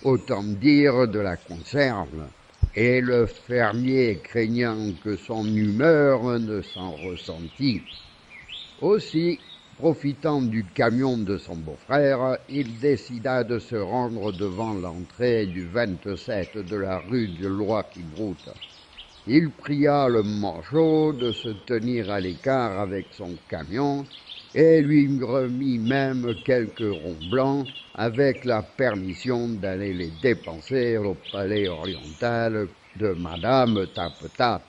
autant dire de la conserve, et le fermier craignant que son humeur ne s'en ressentît. Aussi, profitant du camion de son beau-frère, il décida de se rendre devant l'entrée du 27 de la rue de Lois-qui-Broute. Il pria le manchot de se tenir à l'écart avec son camion et lui remit même quelques ronds blancs avec la permission d'aller les dépenser au palais oriental de Madame Tape-Tape,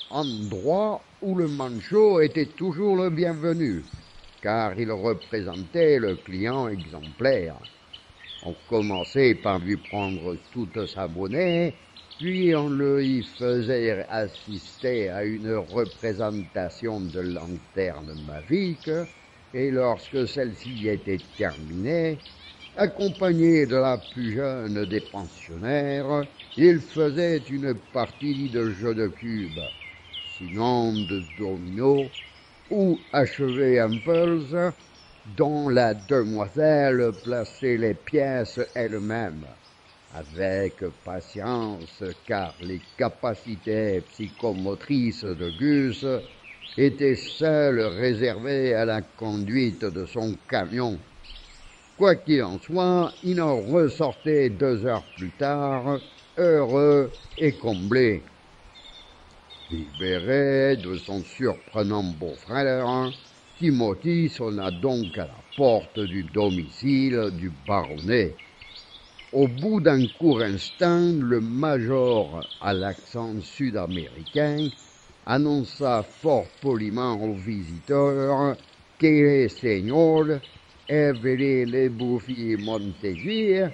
endroit où le manchot était toujours le bienvenu, car il représentait le client exemplaire. On commençait par lui prendre toute sa monnaie, puis on lui faisait assister à une représentation de lanterne magique, et lorsque celle-ci était terminée, accompagné de la plus jeune des pensionnaires, il faisait une partie de jeu de cubes, sinon de domino, ou achevait un puzzle dont la demoiselle plaçait les pièces elle-même, avec patience, car les capacités psychomotrices de Gus étaient seules réservées à la conduite de son camion. Quoi qu'il en soit, il en ressortait 2 heures plus tard, heureux et comblé. Libéré de son surprenant beau-frère, Timothy sonna donc à la porte du domicile du baronnet. Au bout d'un court instant, le major, à l'accent sud-américain, annonça fort poliment au visiteur que le seigneur Evelyn Bouffy Montague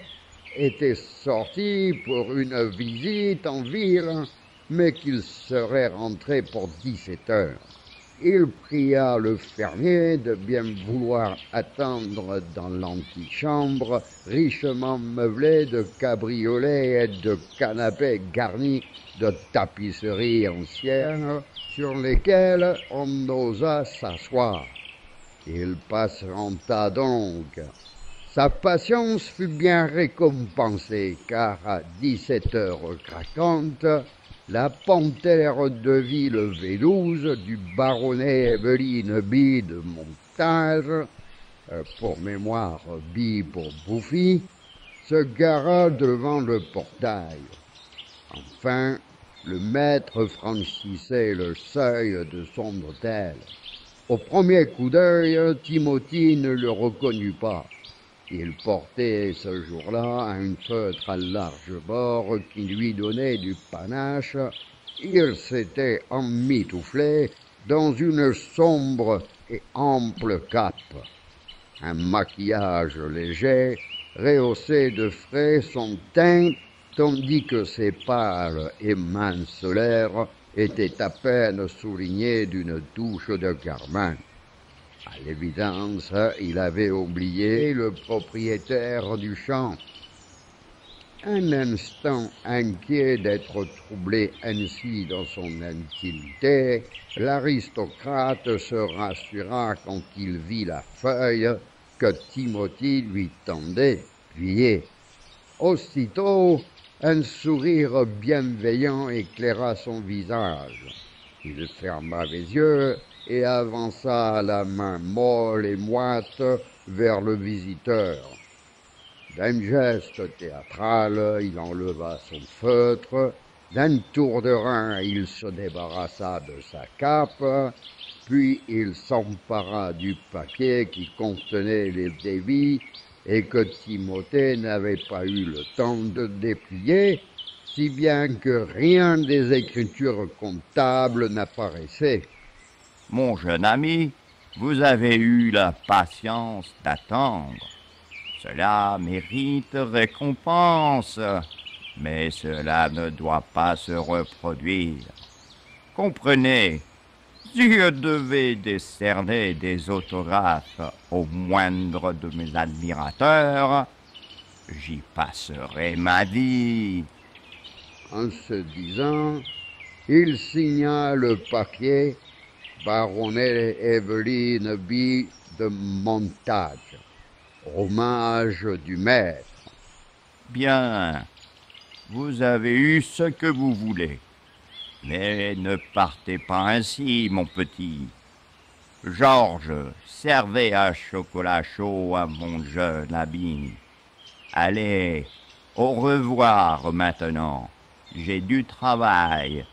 était sorti pour une visite en ville, mais qu'il serait rentré pour 17 heures. Il pria le fermier de bien vouloir attendre dans l'antichambre, richement meublée de cabriolets et de canapés garnis de tapisseries anciennes sur lesquelles on osa s'asseoir. Il patienta donc. Sa patience fut bien récompensée, car à 17 heures craquantes, la panthère de ville vélouse du baronnet Eveline B. de Montage, pour mémoire B pour Bouffy, se gara devant le portail. Enfin, le maître franchissait le seuil de son hôtel. Au premier coup d'œil, Timothy ne le reconnut pas. Il portait ce jour-là un feutre à large bord qui lui donnait du panache. Il s'était emmitouflé dans une sombre et ample cape. Un maquillage léger rehaussait de frais son teint, tandis que ses pâles et minces lèvres étaient à peine soulignés d'une touche de carmin. À l'évidence, il avait oublié le propriétaire du champ. Un instant inquiet d'être troublé ainsi dans son intimité, l'aristocrate se rassura quand il vit la feuille que Timothy lui tendait, pliée. Aussitôt, un sourire bienveillant éclaira son visage. Il ferma les yeux et avança la main molle et moite vers le visiteur. D'un geste théâtral, il enleva son feutre, d'un tour de rein, il se débarrassa de sa cape, puis il s'empara du papier qui contenait les débits et que Timothée n'avait pas eu le temps de déplier, si bien que rien des écritures comptables n'apparaissait. Mon jeune ami, vous avez eu la patience d'attendre. Cela mérite récompense. Mais cela ne doit pas se reproduire. Comprenez, si je devais décerner des autographes au moindre de mes admirateurs, j'y passerais ma vie. En se disant, il signa le papier Baronne Evelyne B. de Montage, hommage du maître. Bien, vous avez eu ce que vous voulez. Mais ne partez pas ainsi, mon petit. Georges, servez un chocolat chaud à mon jeune ami. Allez, au revoir maintenant. J'ai du travail.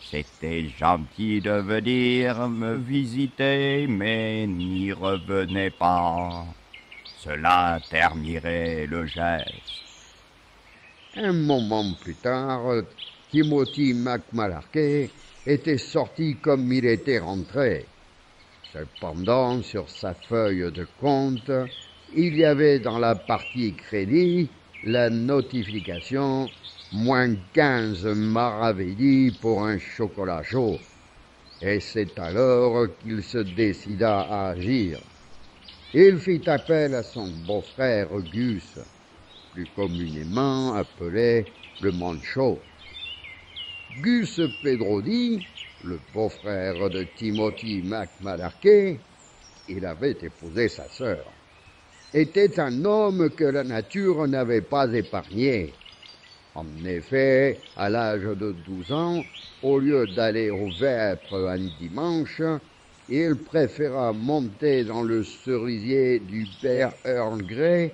C'était gentil de venir me visiter, mais n'y revenez pas. Cela ternirait le geste. Un moment plus tard, Timothy McMalarkey était sorti comme il était rentré. Cependant, sur sa feuille de compte, il y avait dans la partie crédit la notification moins 15 maravedis pour un chocolat chaud. Et c'est alors qu'il se décida à agir. Il fit appel à son beau-frère Gus, plus communément appelé le Manchot. Gus Pedrodi, le beau-frère de Timothy McMalarkey, il avait épousé sa sœur, était un homme que la nature n'avait pas épargné. En effet, à l'âge de 12 ans, au lieu d'aller au vêpres un dimanche, il préféra monter dans le cerisier du père Earl Grey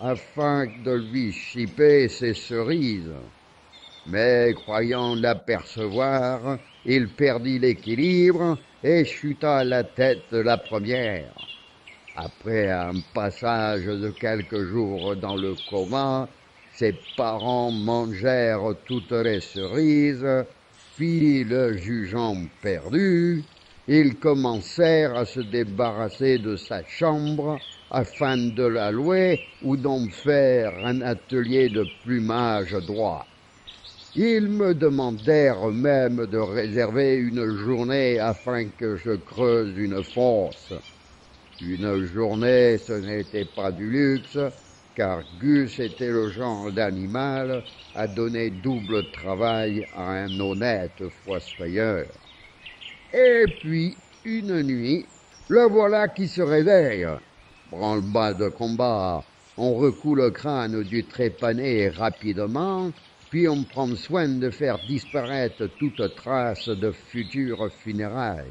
afin de lui chipper ses cerises. Mais croyant l'apercevoir, il perdit l'équilibre et chuta à la tête de la première. Après un passage de quelques jours dans le coma, ses parents mangèrent toutes les cerises, puis le jugeant perdu, ils commencèrent à se débarrasser de sa chambre afin de la louer ou d'en faire un atelier de plumage droit. Ils me demandèrent même de réserver une journée afin que je creuse une fosse. Une journée, ce n'était pas du luxe, car Gus était le genre d'animal à donner double travail à un honnête fossoyeur. Et puis, une nuit, le voilà qui se réveille. Branle-bas de combat, on recoue le crâne du trépané rapidement, puis on prend soin de faire disparaître toute trace de futures funérailles.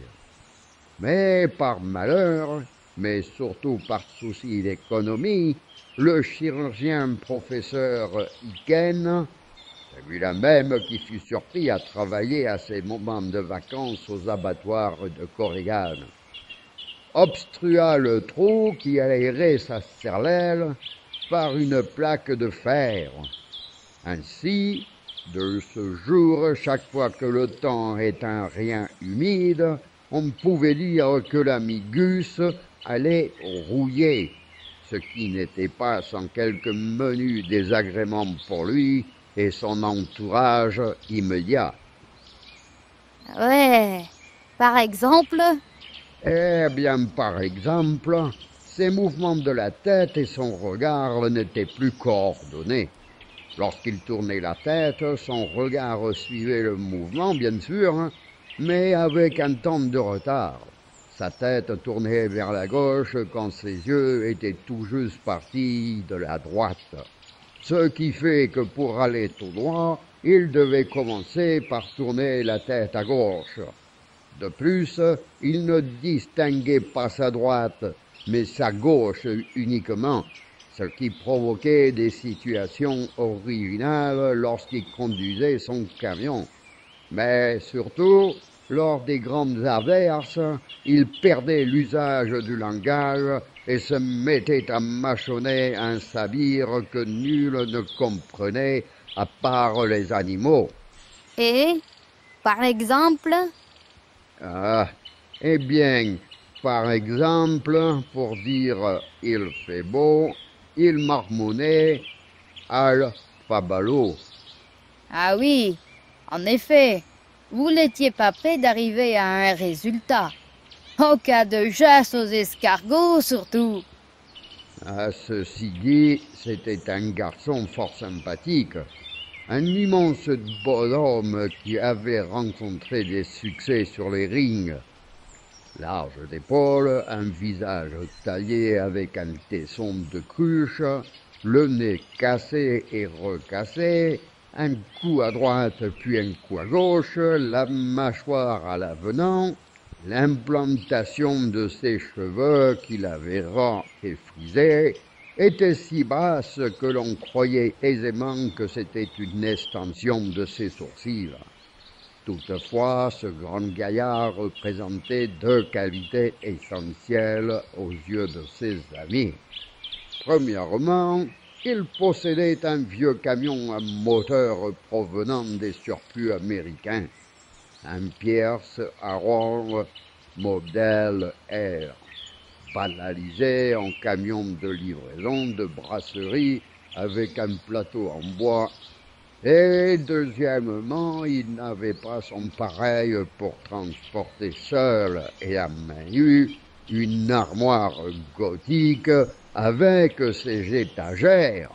Mais par malheur, mais surtout par souci d'économie, le chirurgien professeur Hicken, celui-là même qui fut surpris à travailler à ses moments de vacances aux abattoirs de Corrigan, obstrua le trou qui aérait sa cervelle par une plaque de fer. Ainsi, de ce jour, chaque fois que le temps est un rien humide, on pouvait dire que l'ami Gus allait rouiller, ce qui n'était pas sans quelques menus désagréments pour lui et son entourage immédiat. Ouais, par exemple? Eh bien, par exemple, ses mouvements de la tête et son regard n'étaient plus coordonnés. Lorsqu'il tournait la tête, son regard suivait le mouvement, bien sûr, mais avec un temps de retard. Sa tête tournait vers la gauche quand ses yeux étaient tout juste partis de la droite. Ce qui fait que pour aller tout droit, il devait commencer par tourner la tête à gauche. De plus, il ne distinguait pas sa droite, mais sa gauche uniquement, ce qui provoquait des situations originales lorsqu'il conduisait son camion. Mais surtout, lors des grandes averses, il perdait l'usage du langage et se mettait à mâchonner un sabir que nul ne comprenait à part les animaux. Et, par exemple? Ah, eh bien, par exemple, pour dire « il fait beau », il marmonnait « al fabalo ». Ah oui, en effet, vous n'étiez pas prêt d'arriver à un résultat. En cas de chasse aux escargots, surtout. À ceci dit, c'était un garçon fort sympathique, un immense bonhomme qui avait rencontré des succès sur les rings. Large d'épaules, un visage taillé avec un tesson de cruche, le nez cassé et recassé, un coup à droite puis un coup à gauche, la mâchoire à l'avenant, l'implantation de ses cheveux qu'il avait ras et frisés était si basse que l'on croyait aisément que c'était une extension de ses sourcils. Toutefois, ce grand gaillard représentait deux qualités essentielles aux yeux de ses amis. Premièrement, il possédait un vieux camion à moteur provenant des surplus américains, un Pierce Arrow modèle R, banalisé en camion de livraison de brasserie avec un plateau en bois. Et deuxièmement, il n'avait pas son pareil pour transporter seul et à main nue une armoire gothique avec ses étagères.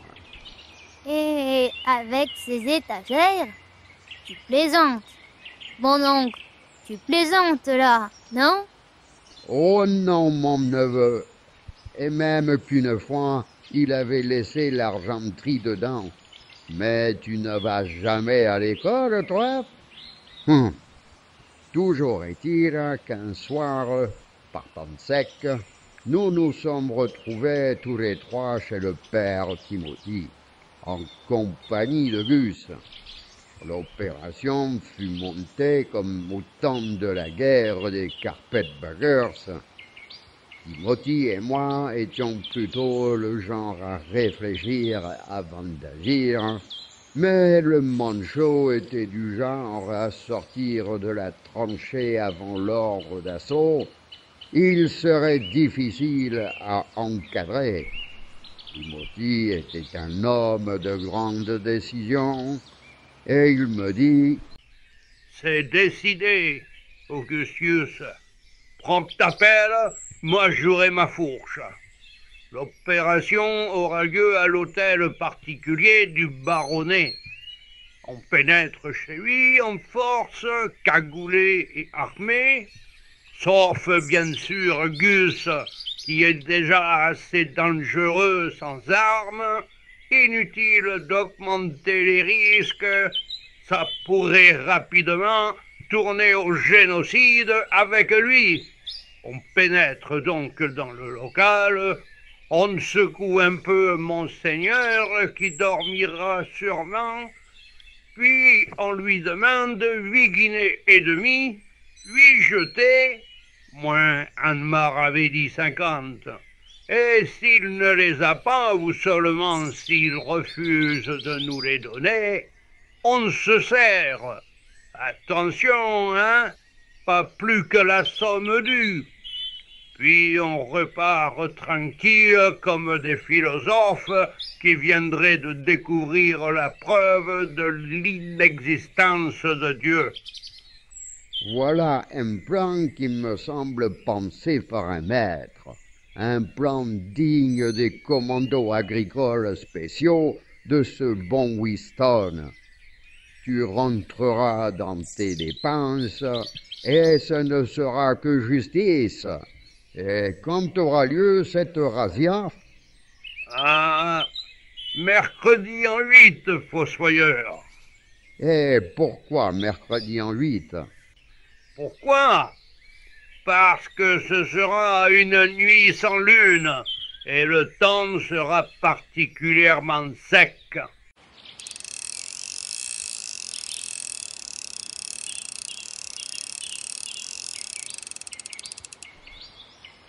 Et avec ces étagères, tu plaisantes. Mon oncle, tu plaisantes là, non? Oh non, mon neveu. Et même qu'une fois, il avait laissé l'argenterie dedans. Mais tu ne vas jamais à l'école, toi? Toujours est-il qu'un soir, partant sec, nous nous sommes retrouvés tous les trois chez le père Timothy, en compagnie de Gus. L'opération fut montée comme au temps de la guerre des Carpetbaggers. Timothy et moi étions plutôt le genre à réfléchir avant d'agir, mais le manchot était du genre à sortir de la tranchée avant l'ordre d'assaut. Il serait difficile à encadrer. Timothy était un homme de grande décision, et il me dit « C'est décidé, Augustus. Prends ta pelle, moi j'aurai ma fourche. L'opération aura lieu à l'hôtel particulier du baronnet. On pénètre chez lui en force, cagoulé et armé, sauf bien sûr Gus, qui est déjà assez dangereux sans armes. Inutile d'augmenter les risques, ça pourrait rapidement tourner au génocide avec lui. On pénètre donc dans le local, on secoue un peu Monseigneur qui dormira sûrement, puis on lui demande 8 guinées et demie, 8 jetés, moins Anne avait dit 50. Et s'il ne les a pas, ou seulement s'il refuse de nous les donner, on se sert. Attention, hein, pas plus que la somme due. Puis on repart tranquille comme des philosophes qui viendraient de découvrir la preuve de l'inexistence de Dieu. Voilà un plan qui me semble pensé par un maître. Un plan digne des commandos agricoles spéciaux de ce bon Winston. Tu rentreras dans tes dépenses et ce ne sera que justice. Et quand aura lieu cette razzia? Ah, mercredi en 8, fossoyeur. Et pourquoi mercredi en 8? Pourquoi? Parce que ce sera une nuit sans lune, et le temps sera particulièrement sec.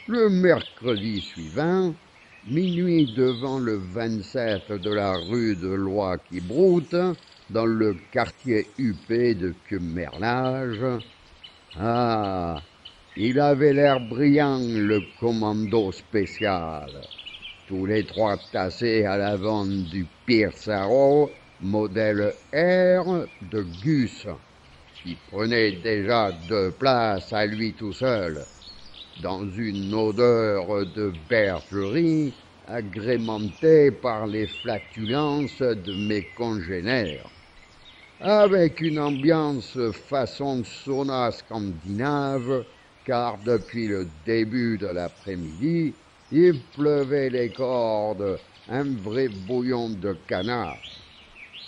Le mercredi suivant, minuit devant le 27 de la rue de Loi qui broute, dans le quartier huppé de Cumerlage. Ah, il avait l'air brillant, le commando spécial. Tous les trois tassés à l'avant du Pierce Arrow, modèle R de Gus, qui prenait déjà 2 places à lui tout seul, dans une odeur de bergerie agrémentée par les flatulences de mes congénères, avec une ambiance façon sauna scandinave, car depuis le début de l'après-midi, il pleuvait les cordes, un vrai bouillon de canard.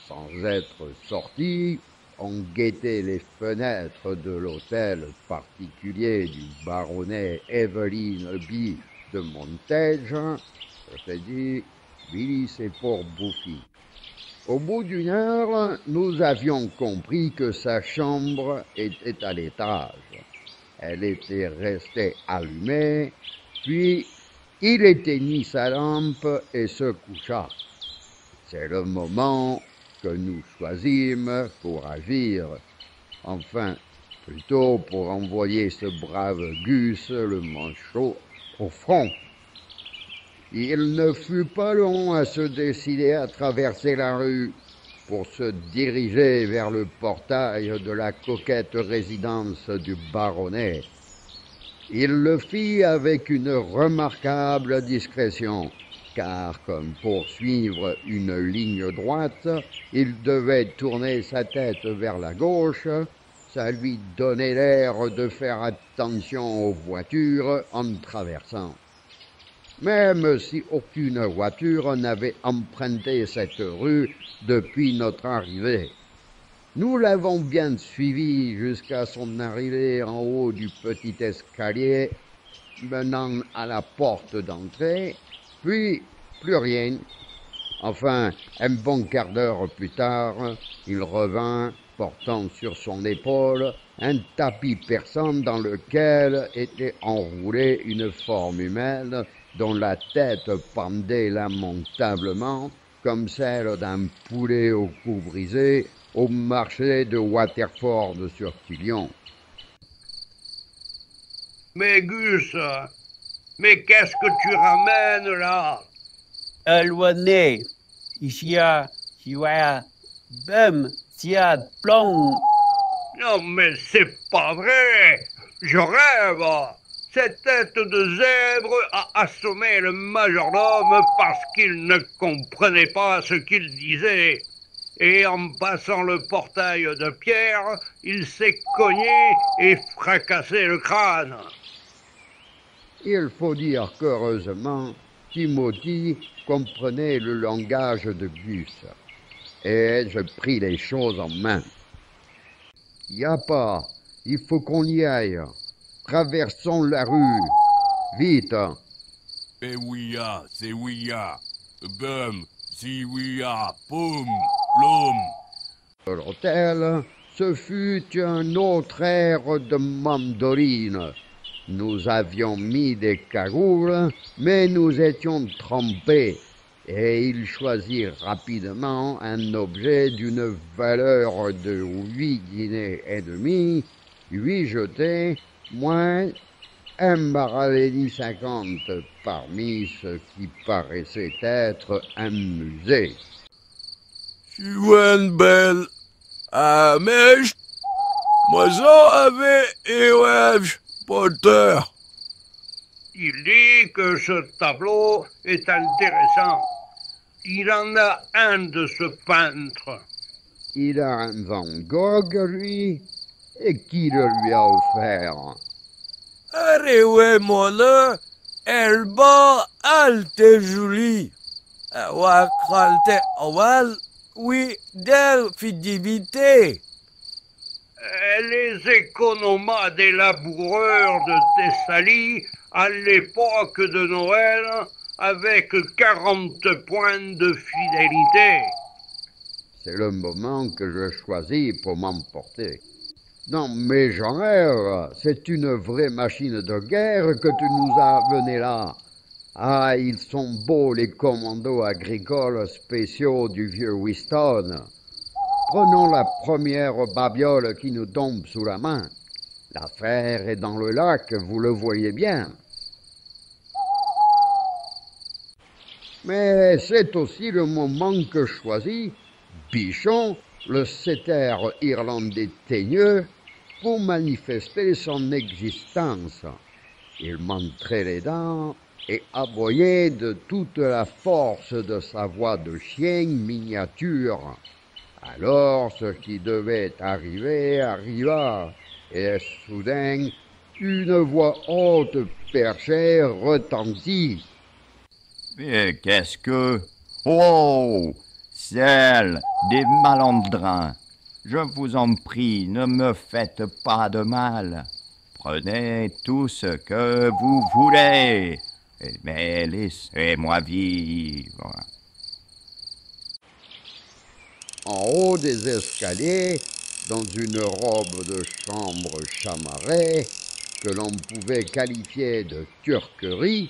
Sans être sorti, on guettait les fenêtres de l'hôtel particulier du baronnet Evelyn B. de Montage. Je t'ai dit, Billy, c'est pour Buffy. Au bout d'une heure, nous avions compris que sa chambre était à l'étage. Elle était restée allumée, puis il éteignit sa lampe et se coucha. C'est le moment que nous choisîmes pour agir. Enfin, plutôt pour envoyer ce brave Gus le manchot au front. Il ne fut pas long à se décider à traverser la rue pour se diriger vers le portail de la coquette résidence du baronnet. Il le fit avec une remarquable discrétion, car comme pour suivre une ligne droite, il devait tourner sa tête vers la gauche. Ça lui donnait l'air de faire attention aux voitures en traversant. Même si aucune voiture n'avait emprunté cette rue depuis notre arrivée. Nous l'avons bien suivi jusqu'à son arrivée en haut du petit escalier menant à la porte d'entrée, puis plus rien. Enfin, un bon quart d'heure plus tard, il revint, portant sur son épaule un tapis persan dans lequel était enroulée une forme humaine dont la tête pendait lamentablement comme celle d'un poulet au cou brisé au marché de Waterford sur Tilion. Mais Gus, mais qu'est-ce que tu ramènes là? Éloigné, ici a bem, tia plomb. Non mais c'est pas vrai, je rêve. Cette tête de zèbre a assommé le majordome parce qu'il ne comprenait pas ce qu'il disait. Et en passant le portail de pierre, il s'est cogné et fracassé le crâne. Il faut dire qu'heureusement, Timothy comprenait le langage de Gus. Et je pris les choses en main. Y a pas, il faut qu'on y aille. Traversons la rue. Vite. Et oui-ya, c'est oui-ya. Bum, si oui-ya, poum, plum. L'hôtel, ce fut un autre air de mandoline. Nous avions mis des cagoules, mais nous étions trempés. Et il choisit rapidement un objet d'une valeur de 8 guinées et demie, 8 jetés, moins un Maravedi 50 parmi ce qui paraissait être un musée. Chouane belle, ah mèche, moiseau avait et ouais, Potter. Il dit que ce tableau est intéressant. Il en a un de ce peintre. Il a un Van Gogh, lui, et qui le lui a offert? Arrêtez, mon là, elle bat alte jolie. Wa kralte awal, oui, d'elle fidélité. Les économas des laboureurs de Thessalie à l'époque de Noël avec 40 points de fidélité. C'est le moment que je choisis pour m'emporter. Non, mais j'en rêve, c'est une vraie machine de guerre que tu nous as amenée là. Ah, ils sont beaux les commandos agricoles spéciaux du vieux Winston. Prenons la première babiole qui nous tombe sous la main. L'affaire est dans le lac, vous le voyez bien. Mais c'est aussi le moment que je choisis Bichon, le setter irlandais teigneux, pour manifester son existence. Il montrait les dents et aboyait de toute la force de sa voix de chien miniature. Alors ce qui devait arriver arriva, et soudain, une voix haute perchée retentit. Mais qu'est-ce que... Oh, celle des malandrins. Je vous en prie, ne me faites pas de mal. Prenez tout ce que vous voulez, mais laissez-moi vivre. En haut des escaliers, dans une robe de chambre chamarrée, que l'on pouvait qualifier de turquerie,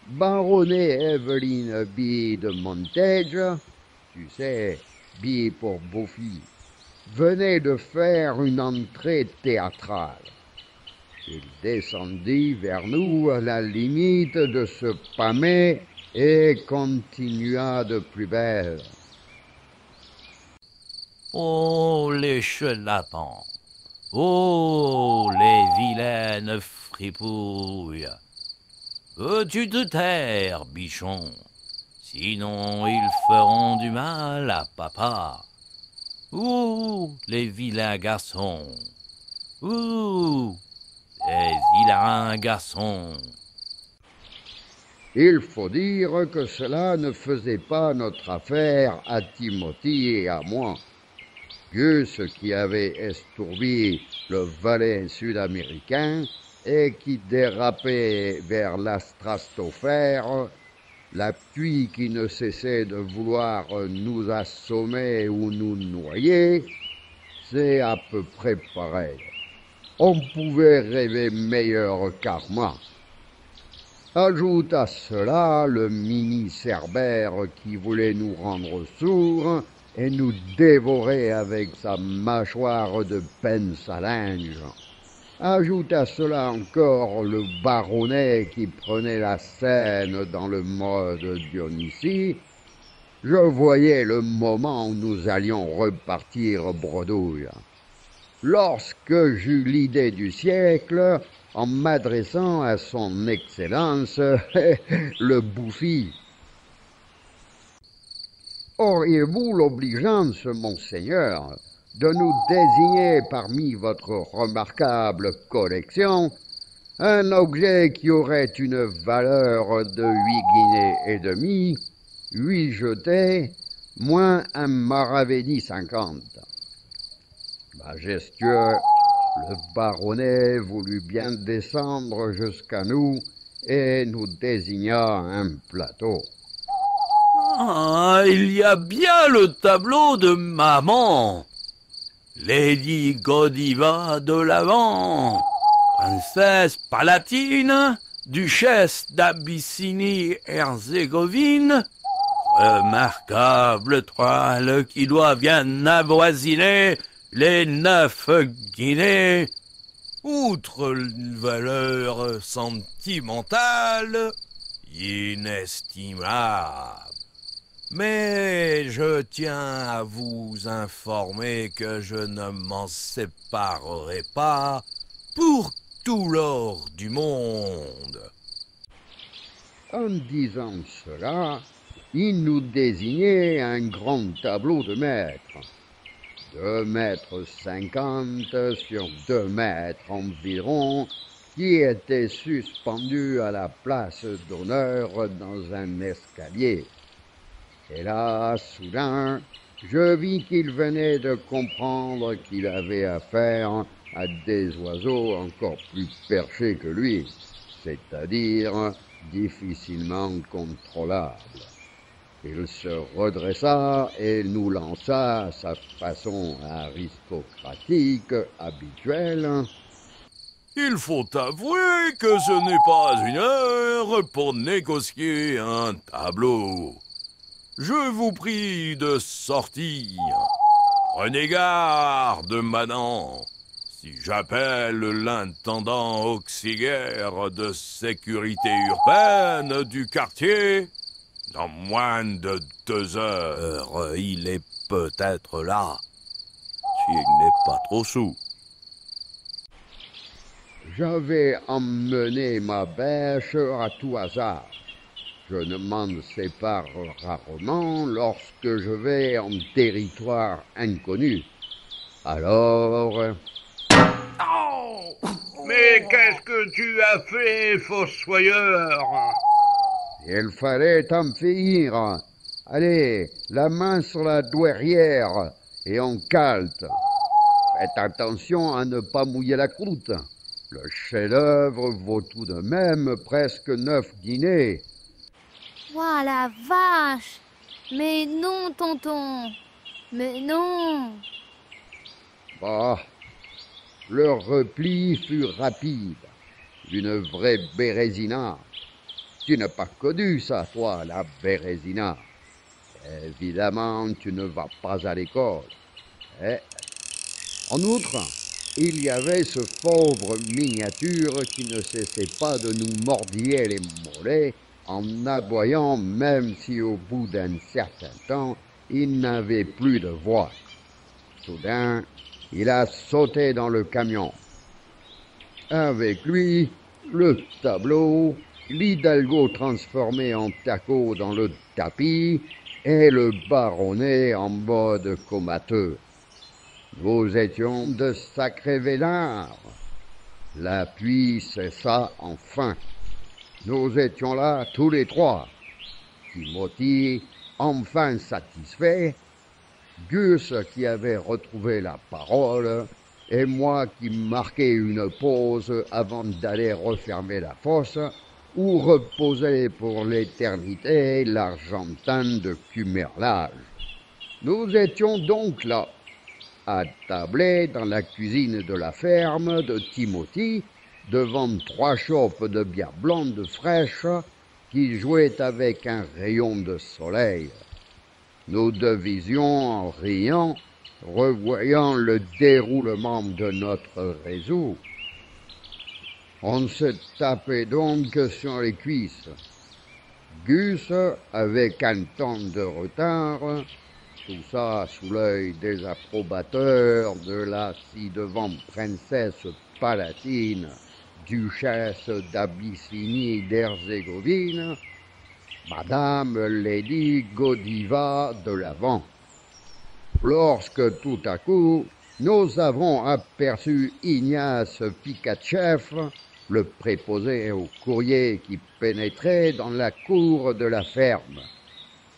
baronnet Evelyne B. de Montage, tu sais, B pour Buffy, venait de faire une entrée théâtrale. Il descendit vers nous à la limite de ce pavé et continua de plus belle. Oh, les chenapans! Oh, les vilaines fripouilles! Veux-tu te taire, bichon? Sinon, ils feront du mal à papa. Ouh, les vilains garçons! Ouh, les vilains garçons! Il faut dire que cela ne faisait pas notre affaire à Timothy et à moi. Gus, qui avait estourbi le valet sud-américain et qui dérapait vers la stratosphère, la pluie qui ne cessait de vouloir nous assommer ou nous noyer, c'est à peu près pareil. On pouvait rêver meilleur karma. Ajoute à cela le mini-cerbère qui voulait nous rendre sourds et nous dévorer avec sa mâchoire de pince à linge. Ajoute à cela encore le baronnet qui prenait la scène dans le mode Dionysie. Je voyais le moment où nous allions repartir bredouille. Lorsque j'eus l'idée du siècle, en m'adressant à son Excellence, le Bouffi. Auriez-vous l'obligeance, monseigneur, de nous désigner parmi votre remarquable collection un objet qui aurait une valeur de 8 guinées et demie, 8 jetés, moins un maravédi 50. Majestueux, le baronnet voulut bien descendre jusqu'à nous et nous désigna un plateau. Ah, il y a bien le tableau de maman. Lady Godiva de l'Avent, princesse palatine, duchesse d'Abyssinie-Herzégovine, remarquable toile qui doit bien avoisiner les 9 guinées. Outre une valeur sentimentale inestimable. Mais je tiens à vous informer que je ne m'en séparerai pas pour tout l'or du monde. En disant cela, il nous désignait un grand tableau de maître. 2,50 m sur 2 mètres environ, qui était suspendu à la place d'honneur dans un escalier. Et là, soudain, je vis qu'il venait de comprendre qu'il avait affaire à des oiseaux encore plus perchés que lui, c'est-à-dire difficilement contrôlables. Il se redressa et nous lança à sa façon aristocratique habituelle. Il faut avouer que ce n'est pas une heure pour négocier un tableau. Je vous prie de sortir. Prenez garde, madame. Si j'appelle l'intendant auxiliaire de sécurité urbaine du quartier, dans moins de 2 heures, il est peut être là, s'il n'est pas trop saoul. Je vais emmener ma bêche à tout hasard. Je ne m'en sépare rarement lorsque je vais en territoire inconnu. Alors... Mais qu'est-ce que tu as fait, fossoyeur? Il fallait t'en finir. Allez, la main sur la douairière et on calte. Faites attention à ne pas mouiller la croûte. Le chef-d'œuvre vaut tout de même presque 9 guinées. Ouah, la vache! Mais non, tonton! Mais non! Bah, le repli fut rapide. Une vraie Bérésina. Tu n'as pas connu ça, toi, la Bérésina. Évidemment, tu ne vas pas à l'école. En outre, il y avait ce pauvre miniature qui ne cessait pas de nous mordiller les mollets en aboyant, même si au bout d'un certain temps, il n'avait plus de voix. Soudain, il a sauté dans le camion. Avec lui, le tableau, l'Hidalgo transformé en taco dans le tapis et le baronnet en mode comateux. Nous étions de sacrés vénards. La pluie cessa enfin. Nous étions là tous les trois. Timothy, enfin satisfait, Gus qui avait retrouvé la parole, et moi qui marquais une pause avant d'aller refermer la fosse, où reposait pour l'éternité l'Argentin de Cumerlage. Nous étions donc là, attablés dans la cuisine de la ferme de Timothy, devant 3 chopes de bière blonde fraîche qui jouaient avec un rayon de soleil. Nous devisions, en riant, revoyant le déroulement de notre réseau. On se tapait donc sur les cuisses. Gus, avec un temps de retard, tout ça sous l'œil des approbateurs de la ci-devant princesse palatine, duchesse d'Abyssinie d'Herzégovine, Madame Lady Godiva de l'Avent. Lorsque tout à coup, nous avons aperçu Ignace Pikacheff, le préposé au courrier qui pénétrait dans la cour de la ferme.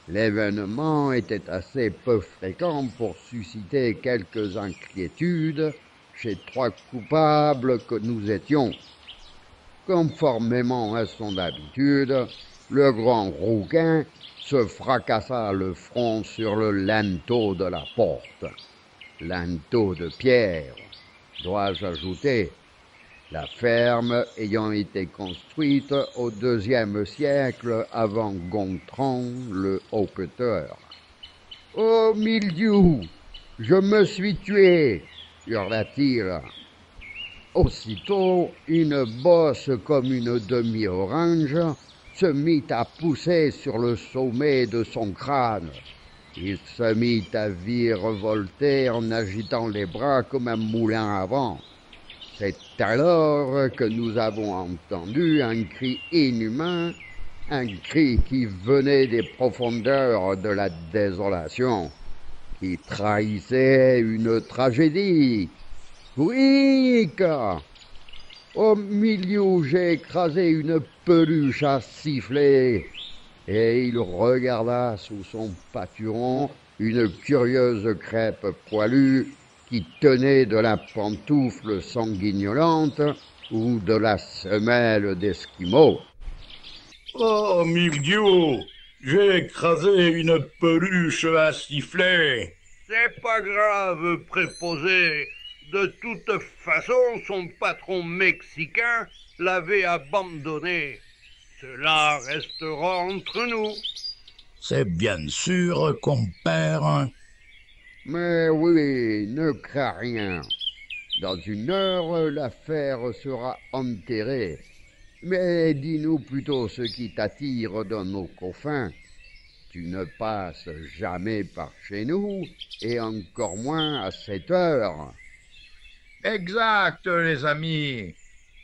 L'événement était assez peu fréquent pour susciter quelques inquiétudes chez 3 coupables que nous étions. Conformément à son habitude, le grand rouquin se fracassa le front sur le linteau de la porte. Linteau de pierre, dois-je ajouter, la ferme ayant été construite au IIe siècle avant Gontran le Hoqueteur. « Oh, mildiou, je me suis tué !» hurla-t-il. Aussitôt, une bosse comme une demi-orange se mit à pousser sur le sommet de son crâne. Il se mit à virevolter en agitant les bras comme un moulin à vent. C'est alors que nous avons entendu un cri inhumain, un cri qui venait des profondeurs de la désolation, qui trahissait une tragédie. Quick! Au milieu, j'ai écrasé une peluche à siffler, et il regarda sous son pâturon une curieuse crêpe poilue qui tenait de la pantoufle sanguignolante ou de la semelle d'Esquimau. « Oh, mildiou, j'ai écrasé une peluche à siffler. »« C'est pas grave, préposé. De toute façon, son patron mexicain l'avait abandonné. Cela restera entre nous. » C'est bien sûr, compère. Mais oui, ne crains rien. Dans 1 heure, l'affaire sera enterrée. Mais dis-nous plutôt ce qui t'attire dans nos coffins. Tu ne passes jamais par chez nous, et encore moins à 7 heures. Exact, les amis.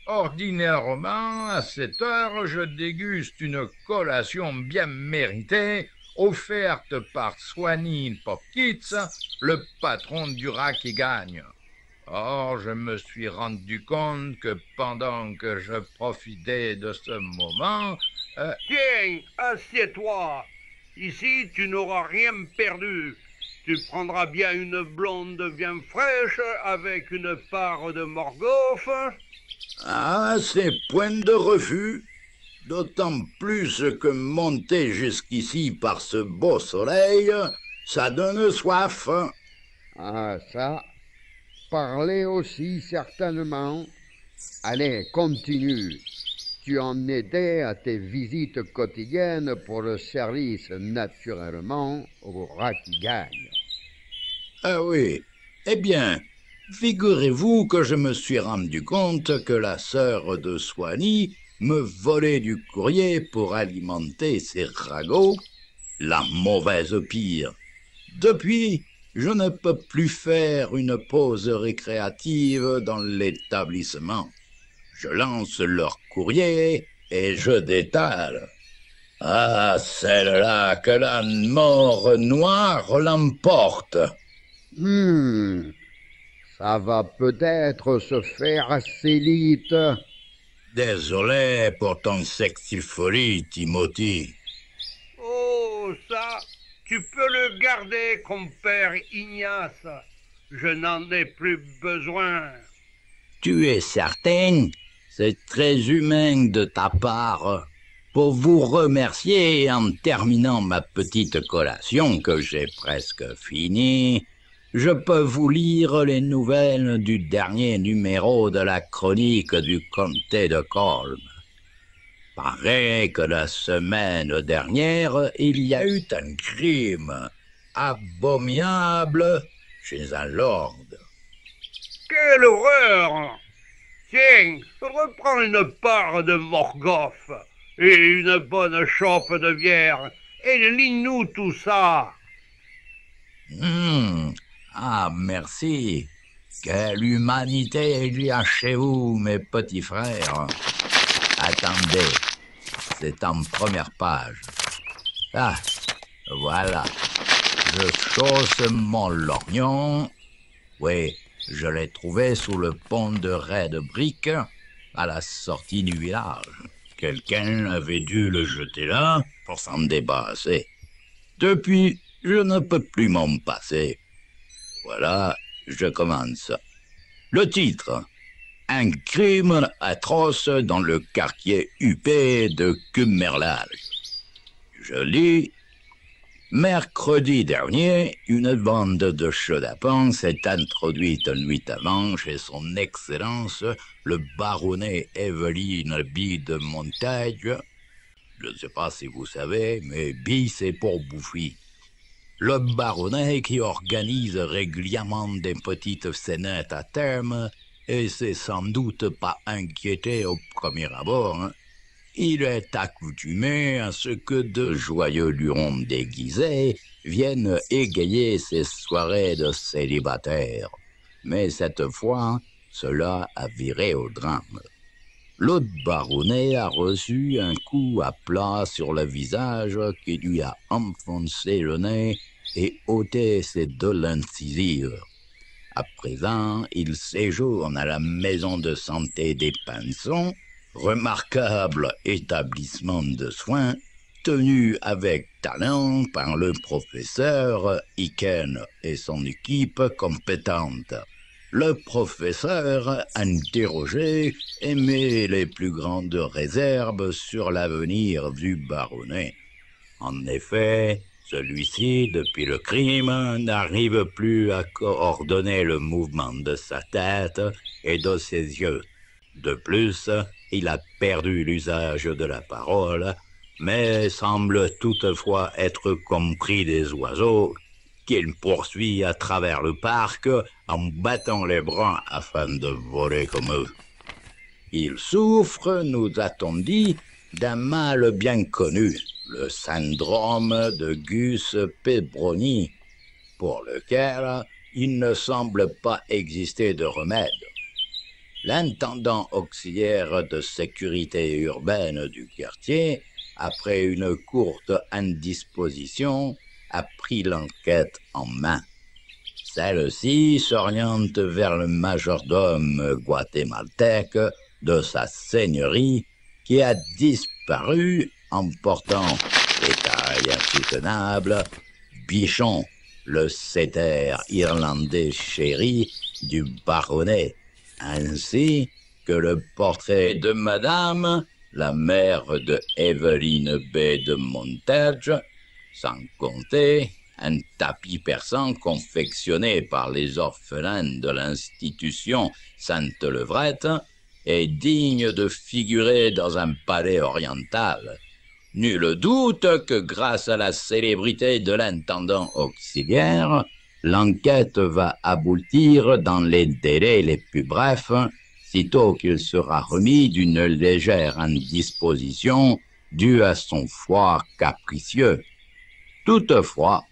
Ordinairement, à 7 heures, je déguste une collation bien méritée, offerte par Swanee Popkits, le patron du rat qui gagne. Or, je me suis rendu compte que pendant que je profitais de ce moment... Tiens, assieds-toi. Ici, tu n'auras rien perdu. Tu prendras bien une blonde bien fraîche avec une part de Morgoth. Ah, c'est point de refus. D'autant plus que monter jusqu'ici par ce beau soleil, ça donne soif. Ah, ça, parler aussi certainement. Allez, continue. Tu en étais à tes visites quotidiennes pour le service, naturellement, au rat qui gagne. Ah oui, eh bien, figurez-vous que je me suis rendu compte que la sœur de Swanee me volait du courrier pour alimenter ses ragots, la mauvaise pire. Depuis, je ne peux plus faire une pause récréative dans l'établissement. Je lance leur courrier et je détale. Ah, celle-là, que la mort noire l'emporte. Ça va peut-être se faire assez vite. Désolé pour ton sexifolie, Timothy. Oh, ça, tu peux le garder, compère Ignace. Je n'en ai plus besoin. Tu es certain? C'est très humain de ta part. Pour vous remercier, en terminant ma petite collation que j'ai presque finie, je peux vous lire les nouvelles du dernier numéro de la chronique du comté de Colm. Paraît que la semaine dernière, il y a eu un crime abominable chez un lord. Quelle horreur! Tiens, reprends une part de Morgoth et une bonne chope de bière et lis-nous tout ça. Ah, merci. Quelle humanité il y a chez vous, mes petits frères. Attendez, c'est en première page. Ah, voilà. Je chausse mon lorgnon. Oui, je l'ai trouvé sous le pont de Red Brick, à la sortie du village. Quelqu'un avait dû le jeter là pour s'en débarrasser. Depuis, je ne peux plus m'en passer. Voilà, je commence. Le titre: un crime atroce dans le quartier huppé de Cumberland. Je lis: mercredi dernier, une bande de chenapans s'est introduite nuit avant chez son Excellence le baronnet Evelyn B. de Montague. Je ne sais pas si vous savez, mais B, c'est pour Bouffy. Le baronnet qui organise régulièrement des petites scénettes à terme, et c'est sans doute pas inquiété au premier abord, hein. Il est accoutumé à ce que de joyeux lurons déguisés viennent égayer ses soirées de célibataire. Mais cette fois, cela a viré au drame. Le baronnet a reçu un coup à plat sur le visage qui lui a enfoncé le nez et ôté ses deux incisives. À présent, il séjourne à la maison de santé des Pinsons, remarquable établissement de soins, tenu avec talent par le professeur Iken et son équipe compétente. Le professeur, interrogé, émet les plus grandes réserves sur l'avenir du baronnet. En effet, celui-ci, depuis le crime, n'arrive plus à coordonner le mouvement de sa tête et de ses yeux. De plus, il a perdu l'usage de la parole, mais semble toutefois être compris des oiseaux, qu'il poursuit à travers le parc en battant les bras afin de voler comme eux. Il souffre, nous a-t-on dit, d'un mal bien connu, le syndrome de Gus Pebroni, pour lequel il ne semble pas exister de remède. L'intendant auxiliaire de sécurité urbaine du quartier, après une courte indisposition, a pris l'enquête en main. Celle-ci s'oriente vers le majordome guatémaltèque de sa seigneurie qui a disparu emportant, détail insoutenable, Bichon, le setter irlandais chéri du baronnet, ainsi que le portrait de madame, la mère de Evelyne B. de Montage, sans compter un tapis persan confectionné par les orphelins de l'institution Sainte-Levrette est digne de figurer dans un palais oriental. Nul doute que grâce à la célébrité de l'intendant auxiliaire, l'enquête va aboutir dans les délais les plus brefs, sitôt qu'il sera remis d'une légère indisposition due à son foie capricieux. Toutefois,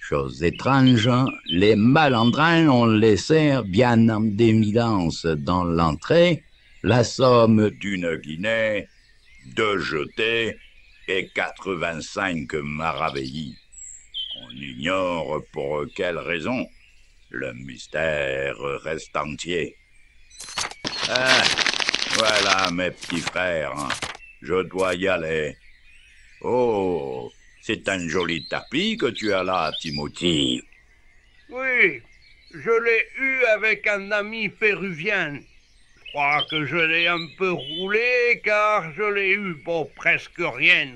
chose étrange, les malandrins ont laissé bien en évidence dans l'entrée la somme d'une guinée, 2 jetées et 85 maravillis. On ignore pour quelle raison. Le mystère reste entier. Ah, voilà mes petits frères, je dois y aller. Oh, c'est un joli tapis que tu as là, Timothy. Oui, je l'ai eu avec un ami péruvien. Je crois que je l'ai un peu roulé car je l'ai eu pour presque rien.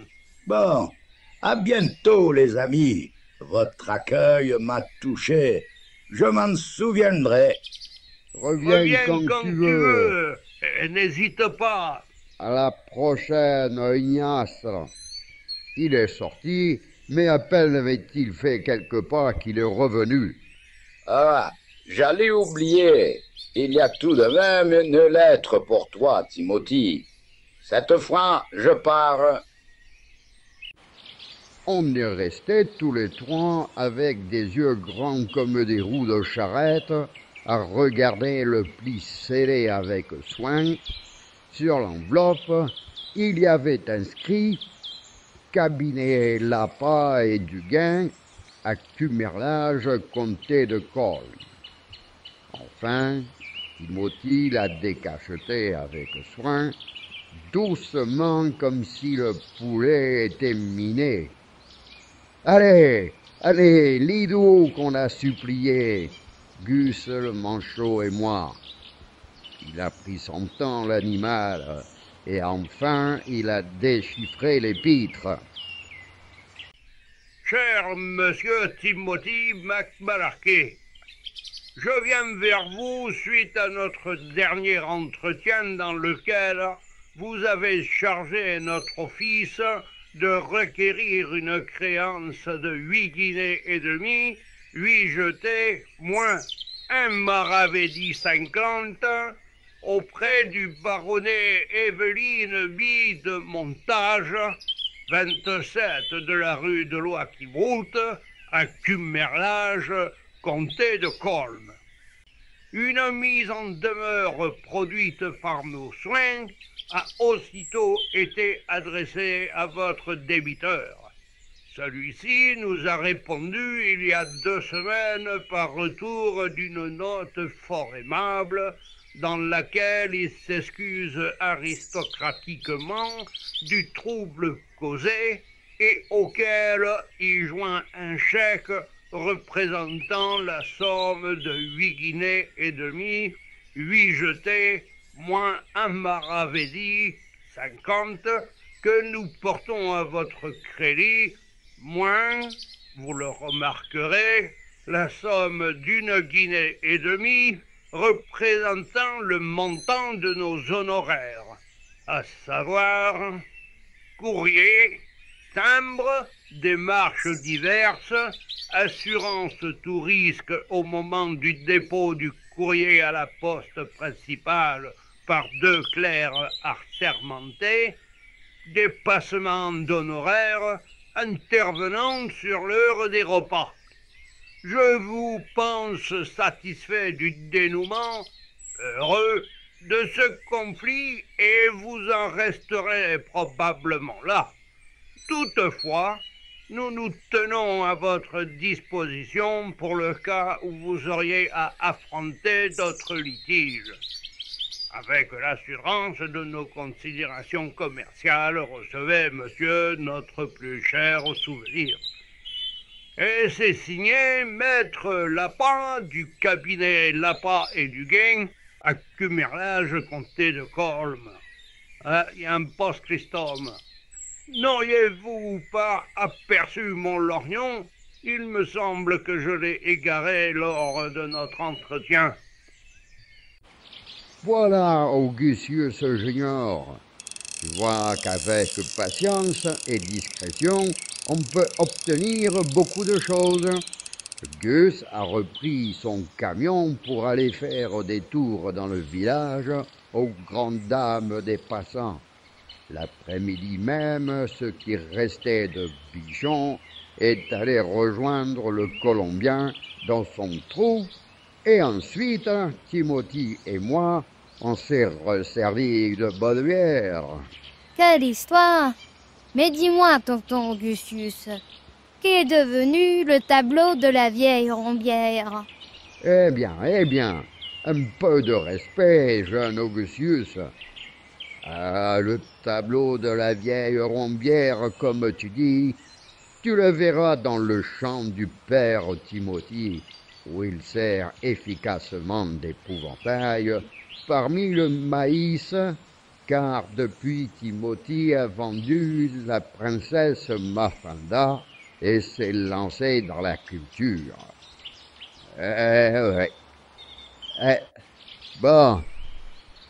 Bon, à bientôt les amis. Votre accueil m'a touché. Je m'en souviendrai. Reviens quand tu veux. Et n'hésite pas. À la prochaine, Ignace. Il est sorti, mais à peine avait-il fait quelques pas qu'il est revenu. Ah, j'allais oublier. Il y a tout de même une lettre pour toi, Timothy. Cette fois, je pars. On est restés tous les trois avec des yeux grands comme des roues de charrette à regarder le pli scellé avec soin. Sur l'enveloppe, il y avait inscrit « Cabinet Lapa et Duguin, à Cumerlage, comté de Colme ». Enfin, Timothy l'a décacheté avec soin, doucement comme si le poulet était miné. « Allez, allez, Lidou qu'on a supplié, Gus le manchot et moi. » Il a pris son temps, l'animal, et enfin il a déchiffré l'épître. Cher monsieur Timothy McMalarkey, je viens vers vous suite à notre dernier entretien dans lequel vous avez chargé notre office de requérir une créance de 8 guinées et demie, 8 jetés, moins un maravédi 50, auprès du baronnet Evelyne B. de Montage, 27 de la rue de l'Oie-qui-Broute, à Cumerlage, comté de Colme. Une mise en demeure produite par nos soins a aussitôt été adressée à votre débiteur. Celui-ci nous a répondu il y a 2 semaines par retour d'une note fort aimable dans laquelle il s'excuse aristocratiquement du trouble causé et auquel il joint un chèque représentant la somme de 8 guinées et demie, 8 jetés, moins un maravédi, 50, que nous portons à votre crédit, moins, vous le remarquerez, la somme d'1 guinée et demie, représentant le montant de nos honoraires, à savoir courrier, timbre, démarches diverses, assurance tout risque au moment du dépôt du courrier à la poste principale par 2 clercs assermentés, dépassement d'honoraires intervenant sur l'heure des repas. Je vous pense satisfait du dénouement, heureux, de ce conflit et vous en resterez probablement là. Toutefois, nous nous tenons à votre disposition pour le cas où vous auriez à affronter d'autres litiges. Avec l'assurance de nos considérations commerciales, recevez, monsieur, notre plus cher souvenir. Et c'est signé Maître Lapin du cabinet Lapin et Duguay, à Cumerlage, comté de Colme. Il y a un post-Christum. N'auriez-vous pas aperçu mon lorgnon? Il me semble que je l'ai égaré lors de notre entretien. Voilà, Augustus Junior. Tu vois qu'avec patience et discrétion, on peut obtenir beaucoup de choses. Gus a repris son camion pour aller faire des tours dans le village aux grandes dames des passants. L'après-midi même, ce qui restait de Bichon est allé rejoindre le Colombien dans son trou, et ensuite, Timothy et moi, on s'est resservi de bonne bière. Quelle histoire! Mais dis-moi, tonton Augustus, qu'est devenu le tableau de la vieille Rombière? Eh bien, un peu de respect, jeune Augustus. Ah, le tableau de la vieille Rombière, comme tu dis, tu le verras dans le champ du père Timothy, où il sert efficacement d'épouvantail parmi le maïs, car depuis Timothy a vendu la princesse Mafanda et s'est lancé dans la culture. Ouais. Bon,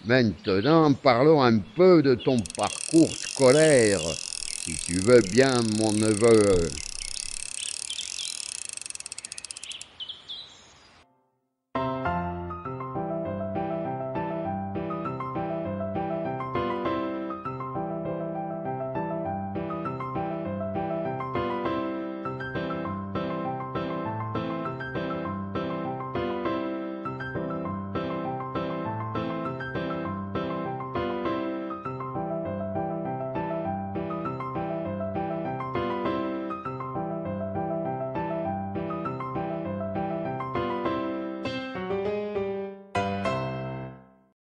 maintenant parlons un peu de ton parcours scolaire, si tu veux bien, mon neveu.